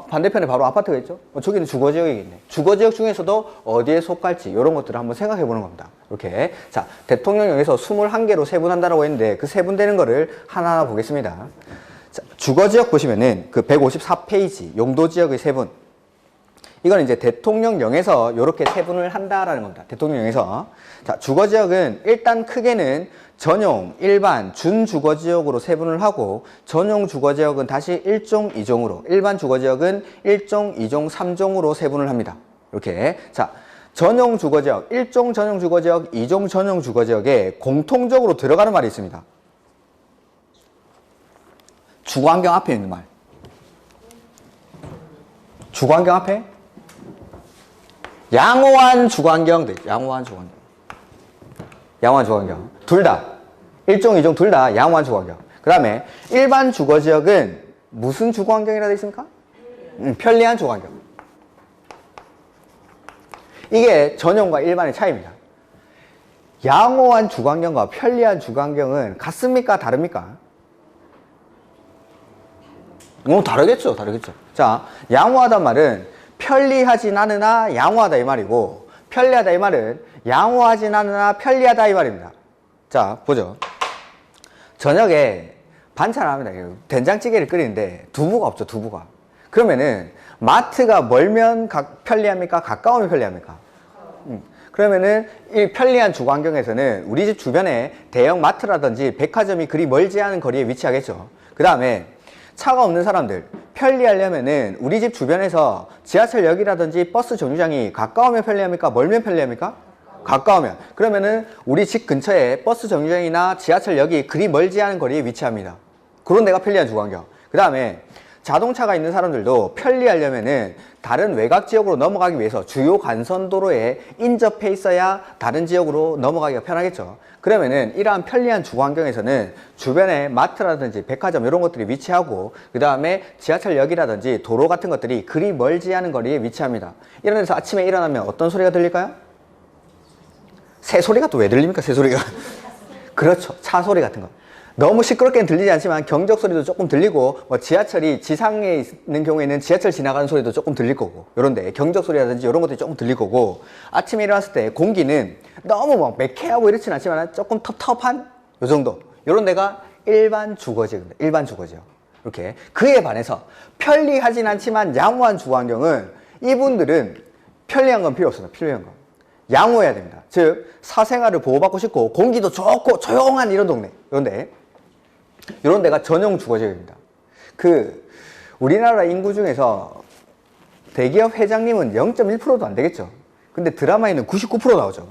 반대편에 바로 아파트가 있죠. 저기는 주거지역이 있네. 주거지역 중에서도 어디에 속할지 이런 것들을 한번 생각해 보는 겁니다. 이렇게. 자, 대통령령에서 21개로 세분한다라고 했는데 그 세분되는 거를 하나하나 보겠습니다. 자, 주거지역 보시면은 그 154페이지 용도지역의 세분. 이건 이제 대통령령에서 이렇게 세분을 한다라는 겁니다. 대통령령에서. 자, 주거지역은 일단 크게는 전용, 일반, 준주거지역으로 세분을 하고 전용 주거지역은 다시 1종, 2종으로 일반 주거지역은 1종, 2종, 3종으로 세분을 합니다. 이렇게. 자, 전용 주거지역, 1종 전용 주거지역, 2종 전용 주거지역에 공통적으로 들어가는 말이 있습니다. 주거환경 앞에 있는 말. 주거환경 앞에? 양호한 주거환경, 양호한 주거환경. 양호한 주거환경. 둘 다. 1종, 2종 둘 다 양호한 주거환경. 그 다음에 일반 주거지역은 무슨 주거환경이라 되어 있습니까? 편리한 주거환경. 이게 전용과 일반의 차이입니다. 양호한 주거환경과 편리한 주거환경은 같습니까? 다릅니까? 다르겠죠. 다르겠죠. 자, 양호하단 말은 편리하진 않으나 양호하다 이 말이고 편리하다 이 말은 양호하진 않으나 편리하다 이 말입니다. 자, 보죠. 저녁에 반찬을 합니다. 된장찌개를 끓이는데 두부가 없죠. 두부가. 그러면은 마트가 멀면 편리합니까? 가까우면 편리합니까? 그러면은 이 편리한 주거환경에서는 우리 집 주변에 대형 마트라든지 백화점이 그리 멀지 않은 거리에 위치하겠죠. 그 다음에 차가 없는 사람들 편리하려면은 우리 집 주변에서 지하철역이라든지 버스 정류장이 가까우면 편리합니까? 멀면 편리합니까? 가까우면. 그러면은 우리 집 근처에 버스 정류장이나 지하철역이 그리 멀지 않은 거리에 위치합니다. 그런 데가 편리한 주거환경. 그 다음에 자동차가 있는 사람들도 편리하려면은 다른 외곽 지역으로 넘어가기 위해서 주요 간선도로에 인접해 있어야 다른 지역으로 넘어가기가 편하겠죠. 그러면은 이러한 편리한 주거환경에서는 주변에 마트라든지 백화점 이런 것들이 위치하고 그 다음에 지하철역이라든지 도로 같은 것들이 그리 멀지 않은 거리에 위치합니다. 이런 데서 아침에 일어나면 어떤 소리가 들릴까요? 새소리가 또 왜 들립니까? 새소리가. 그렇죠. 차 소리 같은 거. 너무 시끄럽게는 들리지 않지만 경적 소리도 조금 들리고 뭐 지하철이 지상에 있는 경우에는 지하철 지나가는 소리도 조금 들릴 거고 요런데 경적 소리라든지 이런 것들이 조금 들릴 거고 아침에 일어났을 때 공기는 너무 막 매캐하고 이렇진 않지만 조금 텁텁한 요 정도 요런 데가 일반 주거지역입니다. 일반 주거지역. 이렇게. 그에 반해서 편리하진 않지만 양호한 주거환경은 이분들은 편리한 건 필요 없습니다. 편리한 건. 양호해야 됩니다. 즉 사생활을 보호받고 싶고 공기도 좋고 조용한 이런 동네 이런 데가 전용 주거지역입니다. 우리나라 인구 중에서 대기업 회장님은 0.1%도 안 되겠죠. 근데 드라마에는 99% 나오죠.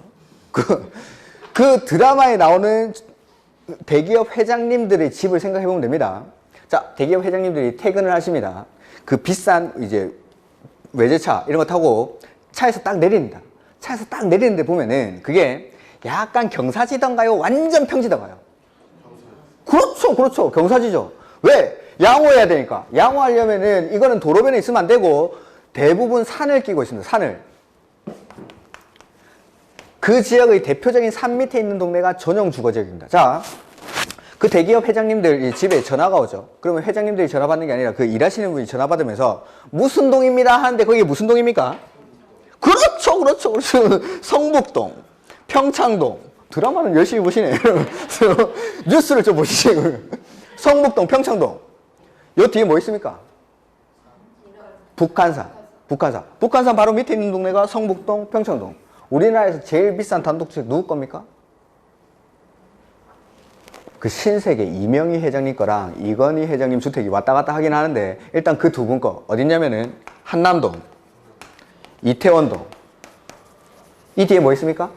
그 드라마에 나오는 대기업 회장님들의 집을 생각해 보면 됩니다. 자, 대기업 회장님들이 퇴근을 하십니다. 그 비싼 이제 외제차 이런 거 타고 차에서 딱 내립니다. 차에서 딱 내리는데 보면은 그게 약간 경사지던가요? 완전 평지던가요? 그렇죠, 그렇죠. 경사지죠. 왜? 양호해야 되니까. 양호하려면은 이거는 도로변에 있으면 안 되고 대부분 산을 끼고 있습니다. 산을. 그 지역의 대표적인 산 밑에 있는 동네가 전용 주거지역입니다. 자, 그 대기업 회장님들 집에 전화가 오죠. 그러면 회장님들이 전화 받는 게 아니라 그 일하시는 분이 전화 받으면서 무슨 동입니다 하는데 거기에 무슨 동입니까? 그렇죠, 그렇죠, 그렇죠. 성북동, 평창동. 드라마는 열심히 보시네. 뉴스를 좀 보시죠. 성북동, 평창동. 요 뒤에 뭐 있습니까? 북한산. 북한산. 북한산 바로 밑에 있는 동네가 성북동, 평창동. 우리나라에서 제일 비싼 단독주택 누구 겁니까? 그 신세계 이명희 회장님 거랑 이건희 회장님 주택이 왔다 갔다 하긴 하는데 일단 그 두 분 거 어딨냐면은 한남동, 이태원동. 이 뒤에 뭐 있습니까?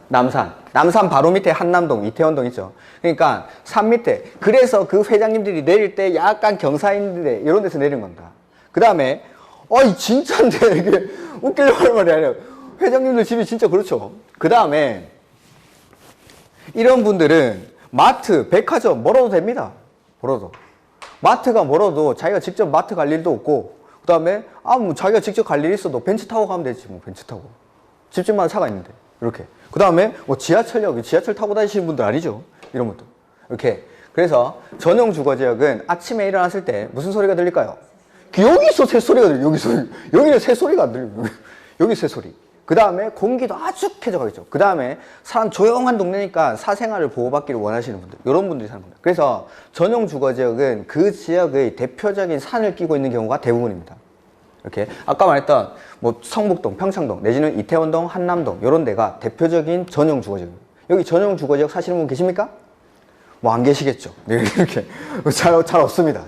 남산. 남산 바로 밑에 한남동, 이태원동 있죠. 그러니까 산 밑에. 그래서 그 회장님들이 내릴 때 약간 경사인데 이런 데서 내린 겁니다. 그 다음에 어이 진짜인데 이게 웃기려고 하는 말이 아니라 회장님들 집이 진짜 그렇죠. 그 다음에 이런 분들은 마트, 백화점 멀어도 됩니다. 멀어도. 마트가 멀어도 자기가 직접 마트 갈 일도 없고 그 다음에 뭐 자기가 직접 갈 일이 있어도 벤츠 타고 가면 되지 뭐 벤츠 타고. 집집마다 차가 있는데 이렇게. 그 다음에 뭐 지하철역, 지하철 타고 다니시는 분들 아니죠. 이런 분들. 이렇게. 그래서 전용 주거지역은 아침에 일어났을 때 무슨 소리가 들릴까요? 여기서 새소리가 들려요. 여기서. 여기는 새소리가 안 들려요. 여기 새소리. 그 다음에 공기도 아주 쾌적하겠죠. 그 다음에 사람 조용한 동네니까 사생활을 보호받기를 원하시는 분들, 이런 분들이 사는 겁니다. 그래서 전용 주거지역은 그 지역의 대표적인 산을 끼고 있는 경우가 대부분입니다. 이렇게 아까 말했던 뭐 성북동, 평창동 내지는 이태원동, 한남동 이런 데가 대표적인 전용 주거지역입니다. 여기 전용 주거지역 사시는 분 계십니까? 뭐 안 계시겠죠. 네, 이렇게 잘 없습니다.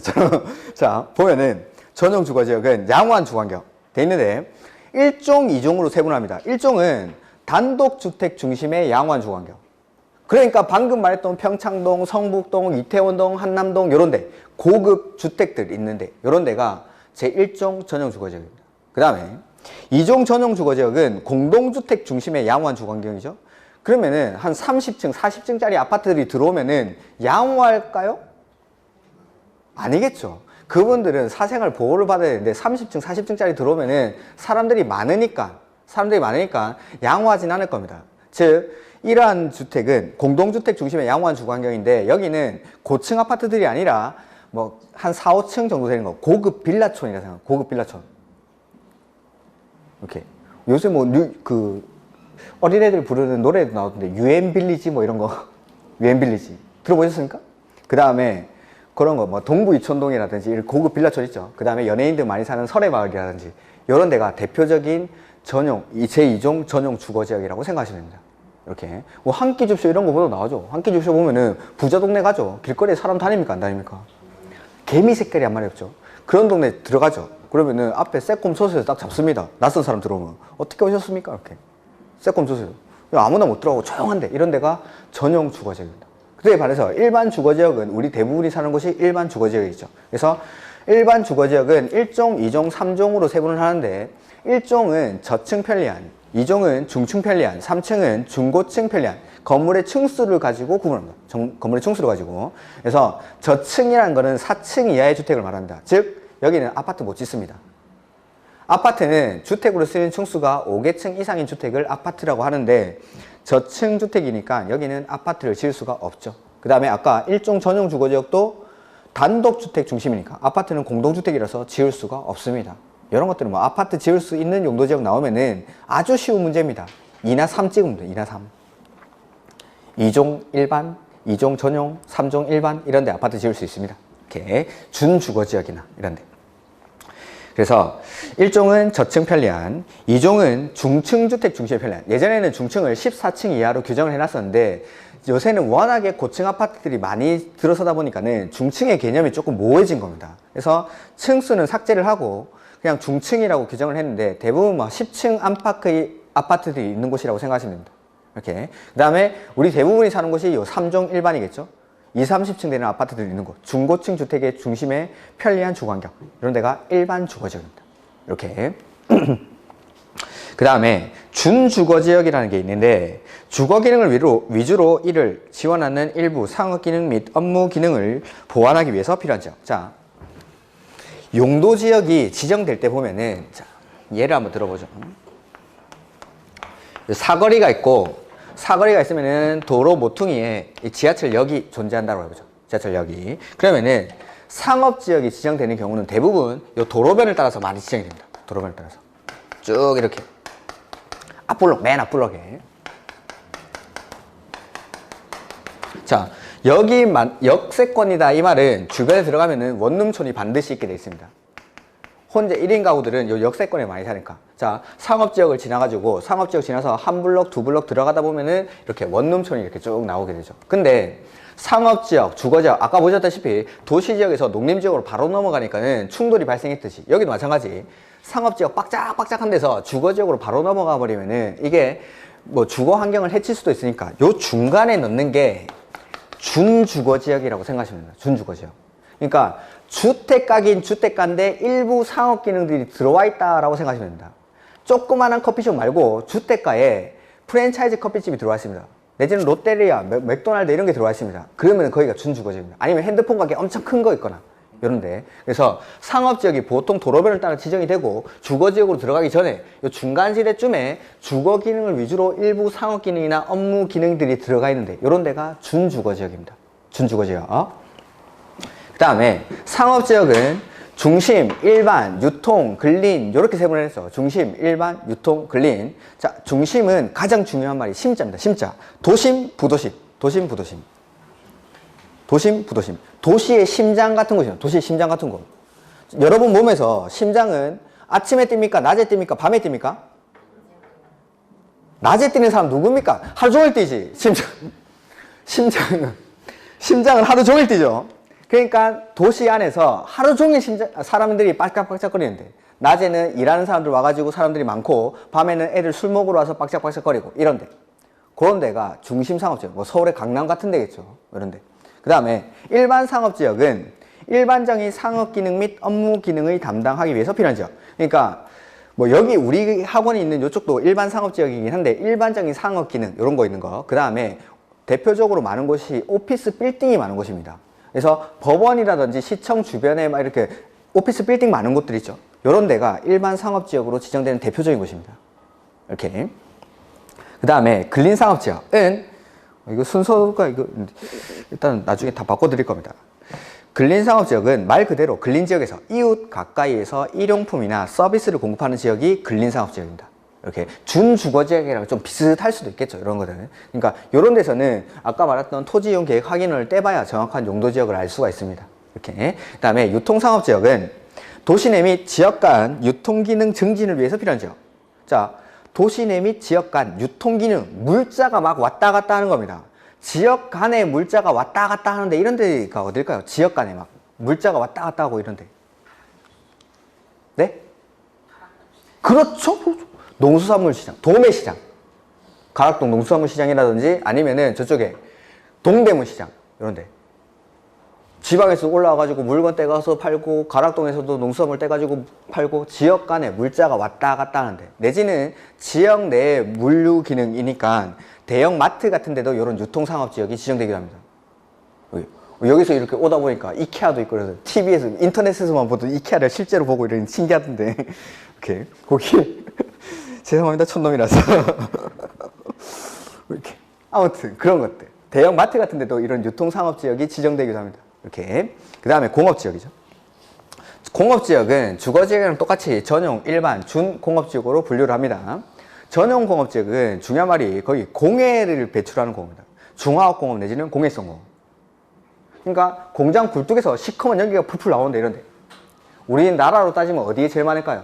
자, 보면은 전용 주거지역은 양호한 주거환경 돼 있는데 1종, 2종으로 세분합니다. 1종은 단독주택 중심의 양호한 주거환경. 그러니까 방금 말했던 평창동, 성북동, 이태원동, 한남동 이런 데 고급 주택들 있는데 이런 데가 제1종 전용 주거지역입니다. 그 다음에 2종 전용 주거지역은 공동주택 중심의 양호한 주거환경이죠. 그러면은 한 30층, 40층짜리 아파트들이 들어오면은 양호할까요? 아니겠죠. 그분들은 사생활 보호를 받아야 되는데 30층, 40층짜리 들어오면은 사람들이 많으니까 양호하진 않을 겁니다. 즉, 이러한 주택은 공동주택 중심의 양호한 주거환경인데 여기는 고층 아파트들이 아니라 뭐 한 4, 5층 정도 되는 거. 고급 빌라촌이라 생각해요. 고급 빌라촌. 이렇게. 요새 뭐, 어린애들 부르는 노래도 나오던데, 유엔빌리지 뭐 이런 거. 유엔빌리지. 들어보셨습니까? 그 다음에 그런 거, 뭐, 동부 이촌동이라든지 이런 고급 빌라촌 있죠. 그 다음에 연예인들 많이 사는 설해마을이라든지 이런 데가 대표적인 전용, 제2종 전용 주거지역이라고 생각하시면 됩니다. 이렇게. 뭐, 한 끼 줍쇼 이런 거보다 나오죠. 한 끼 줍쇼 보면은 부자 동네 가죠. 길거리에 사람 다닙니까? 안 다닙니까? 개미 색깔이 한 마리 없죠. 그런 동네 들어가죠. 그러면은 앞에 새콤소스에서 딱 잡습니다. 낯선 사람 들어오면. 어떻게 오셨습니까? 이렇게. 새콤소스. 아무나 못 들어가고 조용한데. 이런 데가 전용 주거지역입니다. 그에 반해서 일반 주거지역은 우리 대부분이 사는 곳이 일반 주거지역이죠. 그래서 일반 주거지역은 1종, 2종, 3종으로 세분을 하는데 1종은 저층 편리한, 2종은 중층 편리한, 3층은 중고층 편리한 건물의 층수를 가지고 구분합니다. 건물의 층수를 가지고. 그래서 저층이라는 거는 4층 이하의 주택을 말합니다. 즉 여기는 아파트 못 짓습니다. 아파트는 주택으로 쓰이는 층수가 5개층 이상인 주택을 아파트라고 하는데 저층 주택이니까 여기는 아파트를 지을 수가 없죠. 그 다음에 아까 1종 전용 주거지역도 단독주택 중심이니까 아파트는 공동주택이라서 지을 수가 없습니다. 이런 것들은 뭐 아파트 지을 수 있는 용도지역 나오면은 아주 쉬운 문제입니다. 2나 3 찍으면 돼. 2나 3. 2종 일반, 2종 전용, 3종 일반 이런 데 아파트 지을 수 있습니다. 이렇게 준주거지역이나 이런 데. 그래서 1종은 저층 편리한, 2종은 중층 주택 중심의 편리한. 예전에는 중층을 14층 이하로 규정을 해놨었는데 요새는 워낙에 고층 아파트들이 많이 들어서다 보니까는 중층의 개념이 조금 모호해진 겁니다. 그래서 층수는 삭제를 하고 그냥 중층이라고 규정을 했는데 대부분 막 10층 안팎의 아파트들이 있는 곳이라고 생각하시면 됩니다. 이렇게. 그 다음에 우리 대부분이 사는 곳이 요 3종 일반이겠죠. 2, 30층 되는 아파트들이 있는 곳, 중고층 주택의 중심에 편리한 주거환경, 이런 데가 일반 주거지역입니다. 이렇게. 그 다음에 준주거지역이라는 게 있는데, 주거 기능을 위주로 이를 지원하는 일부 상업 기능 및 업무 기능을 보완하기 위해서 필요한 지역. 자, 용도 지역이 지정될 때 보면은, 자, 예를 한번 들어보죠. 사거리가 있고, 사거리가 있으면은 도로 모퉁이에 지하철역이 존재한다고 해보죠. 지하철역이. 그러면은 상업지역이 지정되는 경우는 대부분 이 도로변을 따라서 많이 지정이 됩니다. 도로변을 따라서. 쭉 이렇게. 앞블록, 맨 앞블록에. 자, 여기 역세권이다 이 말은 주변에 들어가면은 원룸촌이 반드시 있게 되어 있습니다. 혼자 1인 가구들은 요 역세권에 많이 사니까. 자, 상업지역을 지나가지고 상업지역 지나서 한 블럭, 두 블럭 들어가다 보면은 이렇게 원룸촌이 이렇게 쭉 나오게 되죠. 근데 상업지역, 주거지역, 아까 보셨다시피 도시지역에서 농림지역으로 바로 넘어가니까는 충돌이 발생했듯이 여기도 마찬가지. 상업지역 빡짝빡짝한 데서 주거지역으로 바로 넘어가 버리면은 이게 뭐 주거 환경을 해칠 수도 있으니까 요 중간에 넣는 게 준주거지역이라고 생각하시면 됩니다. 준주거지역. 그러니까 주택가긴 주택가인데 일부 상업 기능들이 들어와 있다라고 생각하시면 됩니다. 조그마한 커피숍 말고 주택가에 프랜차이즈 커피집이 들어와 있습니다. 내지는 롯데리아, 맥도날드 이런 게 들어와 있습니다. 그러면 거기가 준주거지역입니다. 아니면 핸드폰 가게 엄청 큰 거 있거나 이런데. 그래서 상업지역이 보통 도로변을 따라 지정이 되고 주거지역으로 들어가기 전에 이 중간지대쯤에 주거 기능을 위주로 일부 상업 기능이나 업무 기능들이 들어가 있는데 이런 데가 준주거지역입니다. 준주거지역. 그 다음에 상업지역은 중심, 일반, 유통, 근린 이렇게 세분을 했어. 중심, 일반, 유통, 근린. 자, 중심은 가장 중요한 말이 심자입니다. 심자. 도심, 부도심. 도심, 부도심. 도심, 부도심. 도시의 심장 같은 곳이에요. 도시의 심장 같은 곳. 여러분 몸에서 심장은 아침에 뜁니까? 낮에 뜁니까? 밤에 뜁니까? 낮에 뛰는 사람 누굽니까? 하루 종일 뛰지. 심장은 하루 종일 뛰죠. 그러니까 도시 안에서 하루 종일 사람들이 빡짝빡짝거리는데 낮에는 일하는 사람들 와가지고 사람들이 많고 밤에는 애들 술 먹으러 와서 빡짝빡짝거리고 이런데 그런 데가 중심 상업지역, 뭐 서울의 강남 같은 데겠죠. 이런데. 그 다음에 일반 상업지역은 일반적인 상업 기능 및 업무 기능을 담당하기 위해서 필요한 지역. 그러니까 뭐 여기 우리 학원이 있는 이쪽도 일반 상업지역이긴 한데 일반적인 상업 기능 이런 거 있는 거. 그 다음에 대표적으로 많은 곳이 오피스 빌딩이 많은 곳입니다. 그래서 법원이라든지 시청 주변에 막 이렇게 오피스 빌딩 많은 곳들 있죠. 이런 데가 일반 상업지역으로 지정되는 대표적인 곳입니다. 이렇게. 그 다음에 근린상업지역은 이거 순서가 이거 일단 나중에 다 바꿔드릴 겁니다. 근린상업지역은 말 그대로 근린지역에서 이웃 가까이에서 일용품이나 서비스를 공급하는 지역이 근린상업지역입니다. 이렇게 준주거지역이랑 좀 비슷할 수도 있겠죠. 이런 것들은. 그러니까 이런 데서는 아까 말했던 토지이용 계획 확인을 떼봐야 정확한 용도지역을 알 수가 있습니다. 이렇게. 그 다음에 유통상업지역은 도시 내 및 지역 간 유통기능 증진을 위해서 필요한 지역. 자, 도시 내 및 지역 간 유통기능, 물자가 막 왔다 갔다 하는 겁니다. 지역 간에 물자가 왔다 갔다 하는데 이런 데가 어딜까요? 지역 간에 막 물자가 왔다 갔다 하고 이런 데. 네? 그렇죠. 농수산물시장, 도매시장, 가락동 농수산물시장이라든지 아니면은 저쪽에 동대문시장 이런데 지방에서 올라와가지고 물건 떼가서 팔고 가락동에서도 농수산물 떼가지고 팔고 지역 간에 물자가 왔다 갔다 하는데 내지는 지역 내 물류 기능이니까 대형 마트 같은 데도 이런 유통상업지역이 지정되기도 합니다. 여기서 이렇게 오다 보니까 이케아도 있고 그래서 TV에서 인터넷에서만 보던 이케아를 실제로 보고 이런 신기하던데 이렇게 거기 죄송합니다. 촌놈이라서. 이렇게. 아무튼, 그런 것들. 대형 마트 같은 데도 이런 유통상업지역이 지정되기도 합니다. 이렇게. 그 다음에 공업지역이죠. 공업지역은 주거지역이랑 똑같이 전용, 일반, 준공업지역으로 분류를 합니다. 전용 공업지역은 중요한 말이 거의 공해를 배출하는 공업입니다. 중화학공업 내지는 공해성 공업. 그러니까 공장 굴뚝에서 시커먼 연기가 풀풀 나오는데 이런데. 우리나라로 따지면 어디에 제일 많을까요?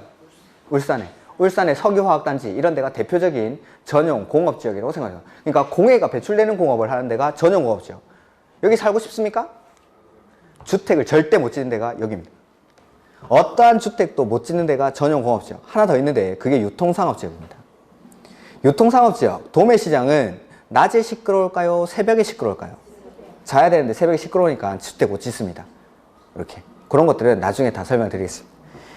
울산에. 울산의 석유화학단지 이런 데가 대표적인 전용 공업지역이라고 생각해요. 그러니까 공해가 배출되는 공업을 하는 데가 전용 공업지역. 여기 살고 싶습니까? 주택을 절대 못 짓는 데가 여기입니다. 어떠한 주택도 못 짓는 데가 전용 공업지역. 하나 더 있는데 그게 유통상업지역입니다. 유통상업지역, 도매시장은 낮에 시끄러울까요? 새벽에 시끄러울까요? 자야 되는데 새벽에 시끄러우니까 춥대 못 짖습니다. 이렇게. 그런 것들은 나중에 다 설명드리겠습니다.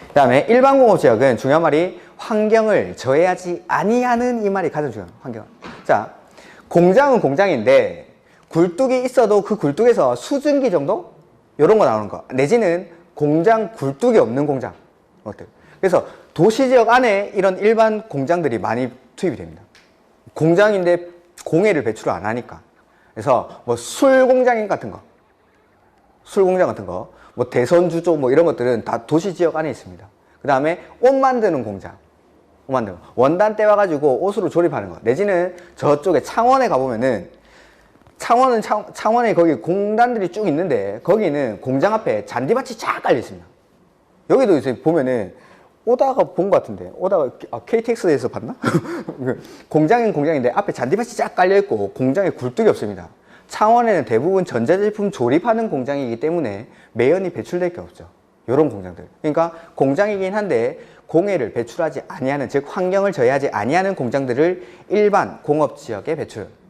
그 다음에 일반 공업지역은 중요한 말이 환경을 저해하지 아니하는 이 말이 가장 중요합니다. 환경. 자, 공장은 공장인데 굴뚝이 있어도 그 굴뚝에서 수증기 정도? 이런 거 나오는 거. 내지는 공장 굴뚝이 없는 공장. 그래서 도시지역 안에 이런 일반 공장들이 많이 투입이 됩니다. 공장인데 공해를 배출을 안 하니까. 그래서 뭐 술 공장 같은 거, 뭐 대선주조 뭐 이런 것들은 다 도시지역 안에 있습니다. 그 다음에 옷 만드는 공장, 원단 떼와가지고 옷으로 조립하는 거. 내지는 저쪽에 창원에 가보면은 창원에 거기 공단들이 쭉 있는데 거기는 공장 앞에 잔디밭이 쫙 깔려 있습니다. 여기도 이제 보면은 오다가 본 것 같은데, KTX에서 봤나? 공장인 공장인데 앞에 잔디밭이 쫙 깔려 있고 공장에 굴뚝이 없습니다. 창원에는 대부분 전자제품 조립하는 공장이기 때문에 매연이 배출될 게 없죠. 이런 공장들. 그러니까 공장이긴 한데 공해를 배출하지 아니하는, 즉 환경을 저해하지 아니하는 공장들을 일반 공업지역에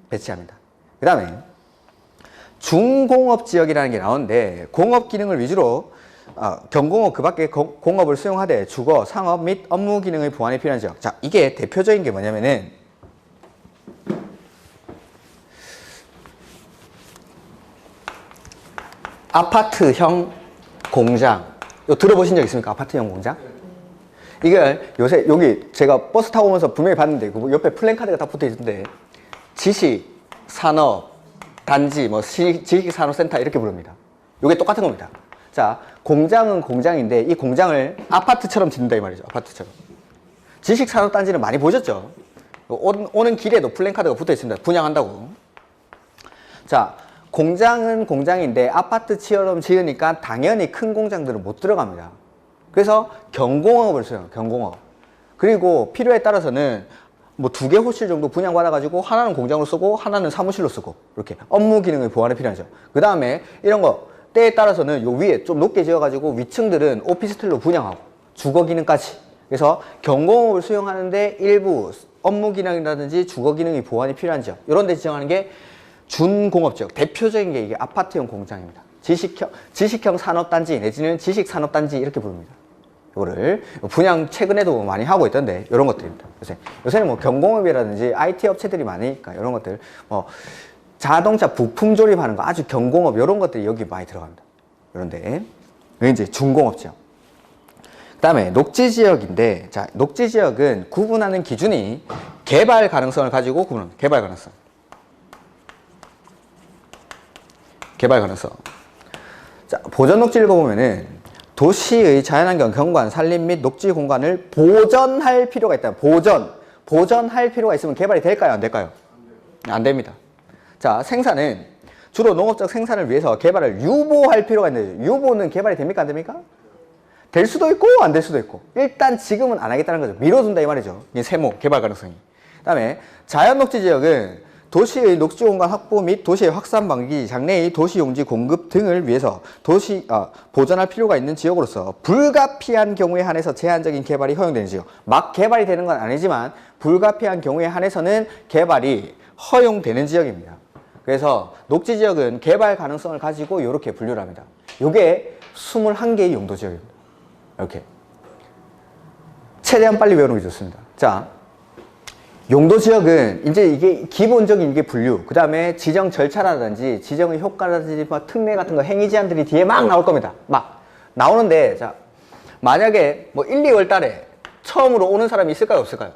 배치합니다. 그 다음에 중공업지역이라는 게 나오는데 공업 기능을 위주로 경공업 그 밖에 공업을 수용하되 주거, 상업 및 업무 기능의 보완이 필요한 지역. 자, 이게 대표적인 게 뭐냐면은 아파트형 공장. 이거 들어보신 적 있습니까? 아파트형 공장? 이걸 요새 여기 제가 버스 타고 오면서 분명히 봤는데 그 옆에 플랜카드가 다 붙어 있는데 지식, 산업, 단지, 뭐 지식산업센터 이렇게 부릅니다. 이게 똑같은 겁니다. 자, 공장은 공장인데 이 공장을 아파트처럼 짓는다 이 말이죠. 아파트처럼. 지식산업단지는 많이 보셨죠? 오는 길에도 플랜카드가 붙어 있습니다. 분양한다고. 자, 공장은 공장인데 아파트처럼 지으니까 당연히 큰 공장들은 못 들어갑니다. 그래서 경공업을 써요. 경공업. 그리고 필요에 따라서는 뭐 2개 호실 정도 분양받아가지고 하나는 공장으로 쓰고 하나는 사무실로 쓰고 이렇게 업무 기능의 보완이 필요하죠. 그 다음에 이런 거 때에 따라서는 요 위에 좀 높게 지어가지고 위층들은 오피스텔로 분양하고 주거 기능까지. 그래서 경공업을 수용하는데 일부 업무 기능이라든지 주거 기능의 보완이 필요한 지역, 이런 데 지정하는 게 준공업 지역. 대표적인 게 이게 아파트형 공장입니다. 지식형 산업단지 내지는 지식산업단지 이렇게 부릅니다. 이거를 분양 최근에도 많이 하고 있던데 이런 것들입니다. 요새는 뭐 경공업이라든지 IT 업체들이 많으니까 이런 것들, 뭐 자동차 부품 조립하는 거 아주 경공업 이런 것들이 여기 많이 들어갑니다. 이런데 이제 중공업 지역. 그다음에 녹지 지역인데, 자, 녹지 지역은 구분하는 기준이 개발 가능성을 가지고 구분합니다. 개발 가능성. 자, 보전 녹지를 보면은 도시의 자연환경, 경관, 산림 및 녹지 공간을 보전할 필요가 있다. 보전할 필요가 있으면 개발이 될까요? 안 될까요? 안 됩니다. 자, 생산은 주로 농업적 생산을 위해서 개발을 유보할 필요가 있는데, 유보는 개발이 됩니까? 안 됩니까? 될 수도 있고 안 될 수도 있고, 일단 지금은 안 하겠다는 거죠. 미뤄둔다 이 말이죠. 이게 세모, 개발 가능성이. 그 다음에 자연녹지 지역은 도시의 녹지 공간 확보 및 도시의 확산 방지, 장래의 도시 용지 공급 등을 위해서 보전할 필요가 있는 지역으로서 불가피한 경우에 한해서 제한적인 개발이 허용되는 지역. 막 개발이 되는 건 아니지만 불가피한 경우에 한해서는 개발이 허용되는 지역입니다. 그래서 녹지 지역은 개발 가능성을 가지고 이렇게 분류를 합니다. 이게 21개의 용도 지역입니다. 이렇게 최대한 빨리 외우는 게 좋습니다. 자, 용도 지역은 이제 이게 기본적인 이게 분류, 그 다음에 지정 절차라든지 지정의 효과라든지 뭐 특례 같은 거, 행위 제한들이 뒤에 막 나올 겁니다. 막 나오는데, 자, 만약에 뭐 1, 2월 달에 처음으로 오는 사람이 있을까요? 없을까요?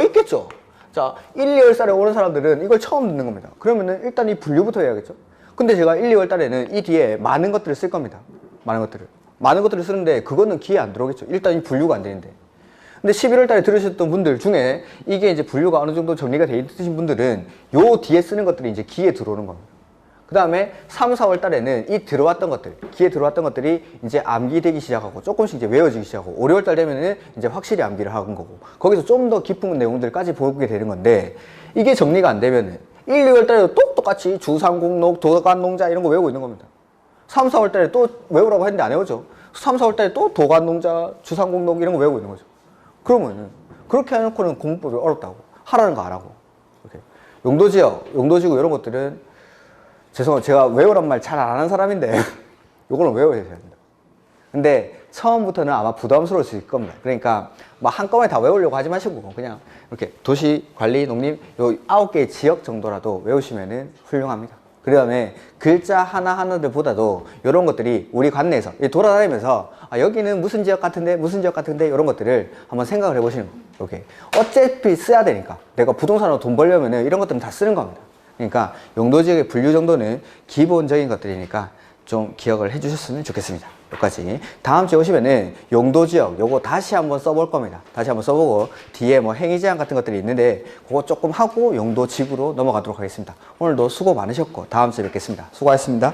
있겠죠. 자, 1, 2월 달에 오는 사람들은 이걸 처음 듣는 겁니다. 그러면은 일단 이 분류부터 해야겠죠. 근데 제가 1, 2월 달에는 이 뒤에 많은 것들을 쓸 겁니다. 많은 것들을 쓰는데 그거는 귀에 안 들어오겠죠. 일단 이 분류가 안 되는데. 근데 11월 달에 들으셨던 분들 중에 이게 이제 분류가 어느 정도 정리가 돼 있으신 분들은 요 뒤에 쓰는 것들이 이제 귀에 들어오는 겁니다. 그 다음에 3, 4월 달에는 이 들어왔던 것들, 귀에 들어왔던 것들이 이제 암기되기 시작하고 조금씩 이제 외워지기 시작하고, 5, 6월 달 되면은 이제 확실히 암기를 하는 거고, 거기서 좀 더 깊은 내용들까지 보게 되는 건데, 이게 정리가 안 되면은 1, 2월 달에도 똑같이 주상공록, 도간농자 이런 거 외우고 있는 겁니다. 3, 4월 달에 또 외우라고 했는데 안 외우죠. 3, 4월 달에 또 도간농자, 주상공록 이런 거 외우고 있는 거죠. 그러면은 그렇게 해놓고는 공부법이 어렵다고, 하라는 거 안 하고. 이렇게 용도지역, 용도지구 이런 것들은 죄송해요. 제가 외우란 말 잘 안 하는 사람인데 요거는 외워야 됩니다. 근데 처음부터는 아마 부담스러울 수 있을 겁니다. 그러니까 뭐 한꺼번에 다 외우려고 하지 마시고 그냥 이렇게 도시, 관리, 농림 요 9개의 지역 정도라도 외우시면은 훌륭합니다. 그 다음에 글자 하나하나들보다도 이런 것들이 우리 관내에서 돌아다니면서 아, 여기는 무슨 지역 같은데 무슨 지역 같은데 이런 것들을 한번 생각을 해보시는 거예요. 이렇게 어차피 써야 되니까 내가 부동산으로 돈 벌려면은 이런 것들은 다 쓰는 겁니다. 그러니까 용도지역의 분류 정도는 기본적인 것들이니까 좀 기억을 해주셨으면 좋겠습니다. 여기까지. 다음 주에 오시면은 용도지역 요거 다시 한번 써볼 겁니다. 다시 한번 써보고 뒤에 뭐 행위제한 같은 것들이 있는데 그거 조금 하고 용도지구로 넘어가도록 하겠습니다. 오늘도 수고 많으셨고 다음 주에 뵙겠습니다. 수고하셨습니다.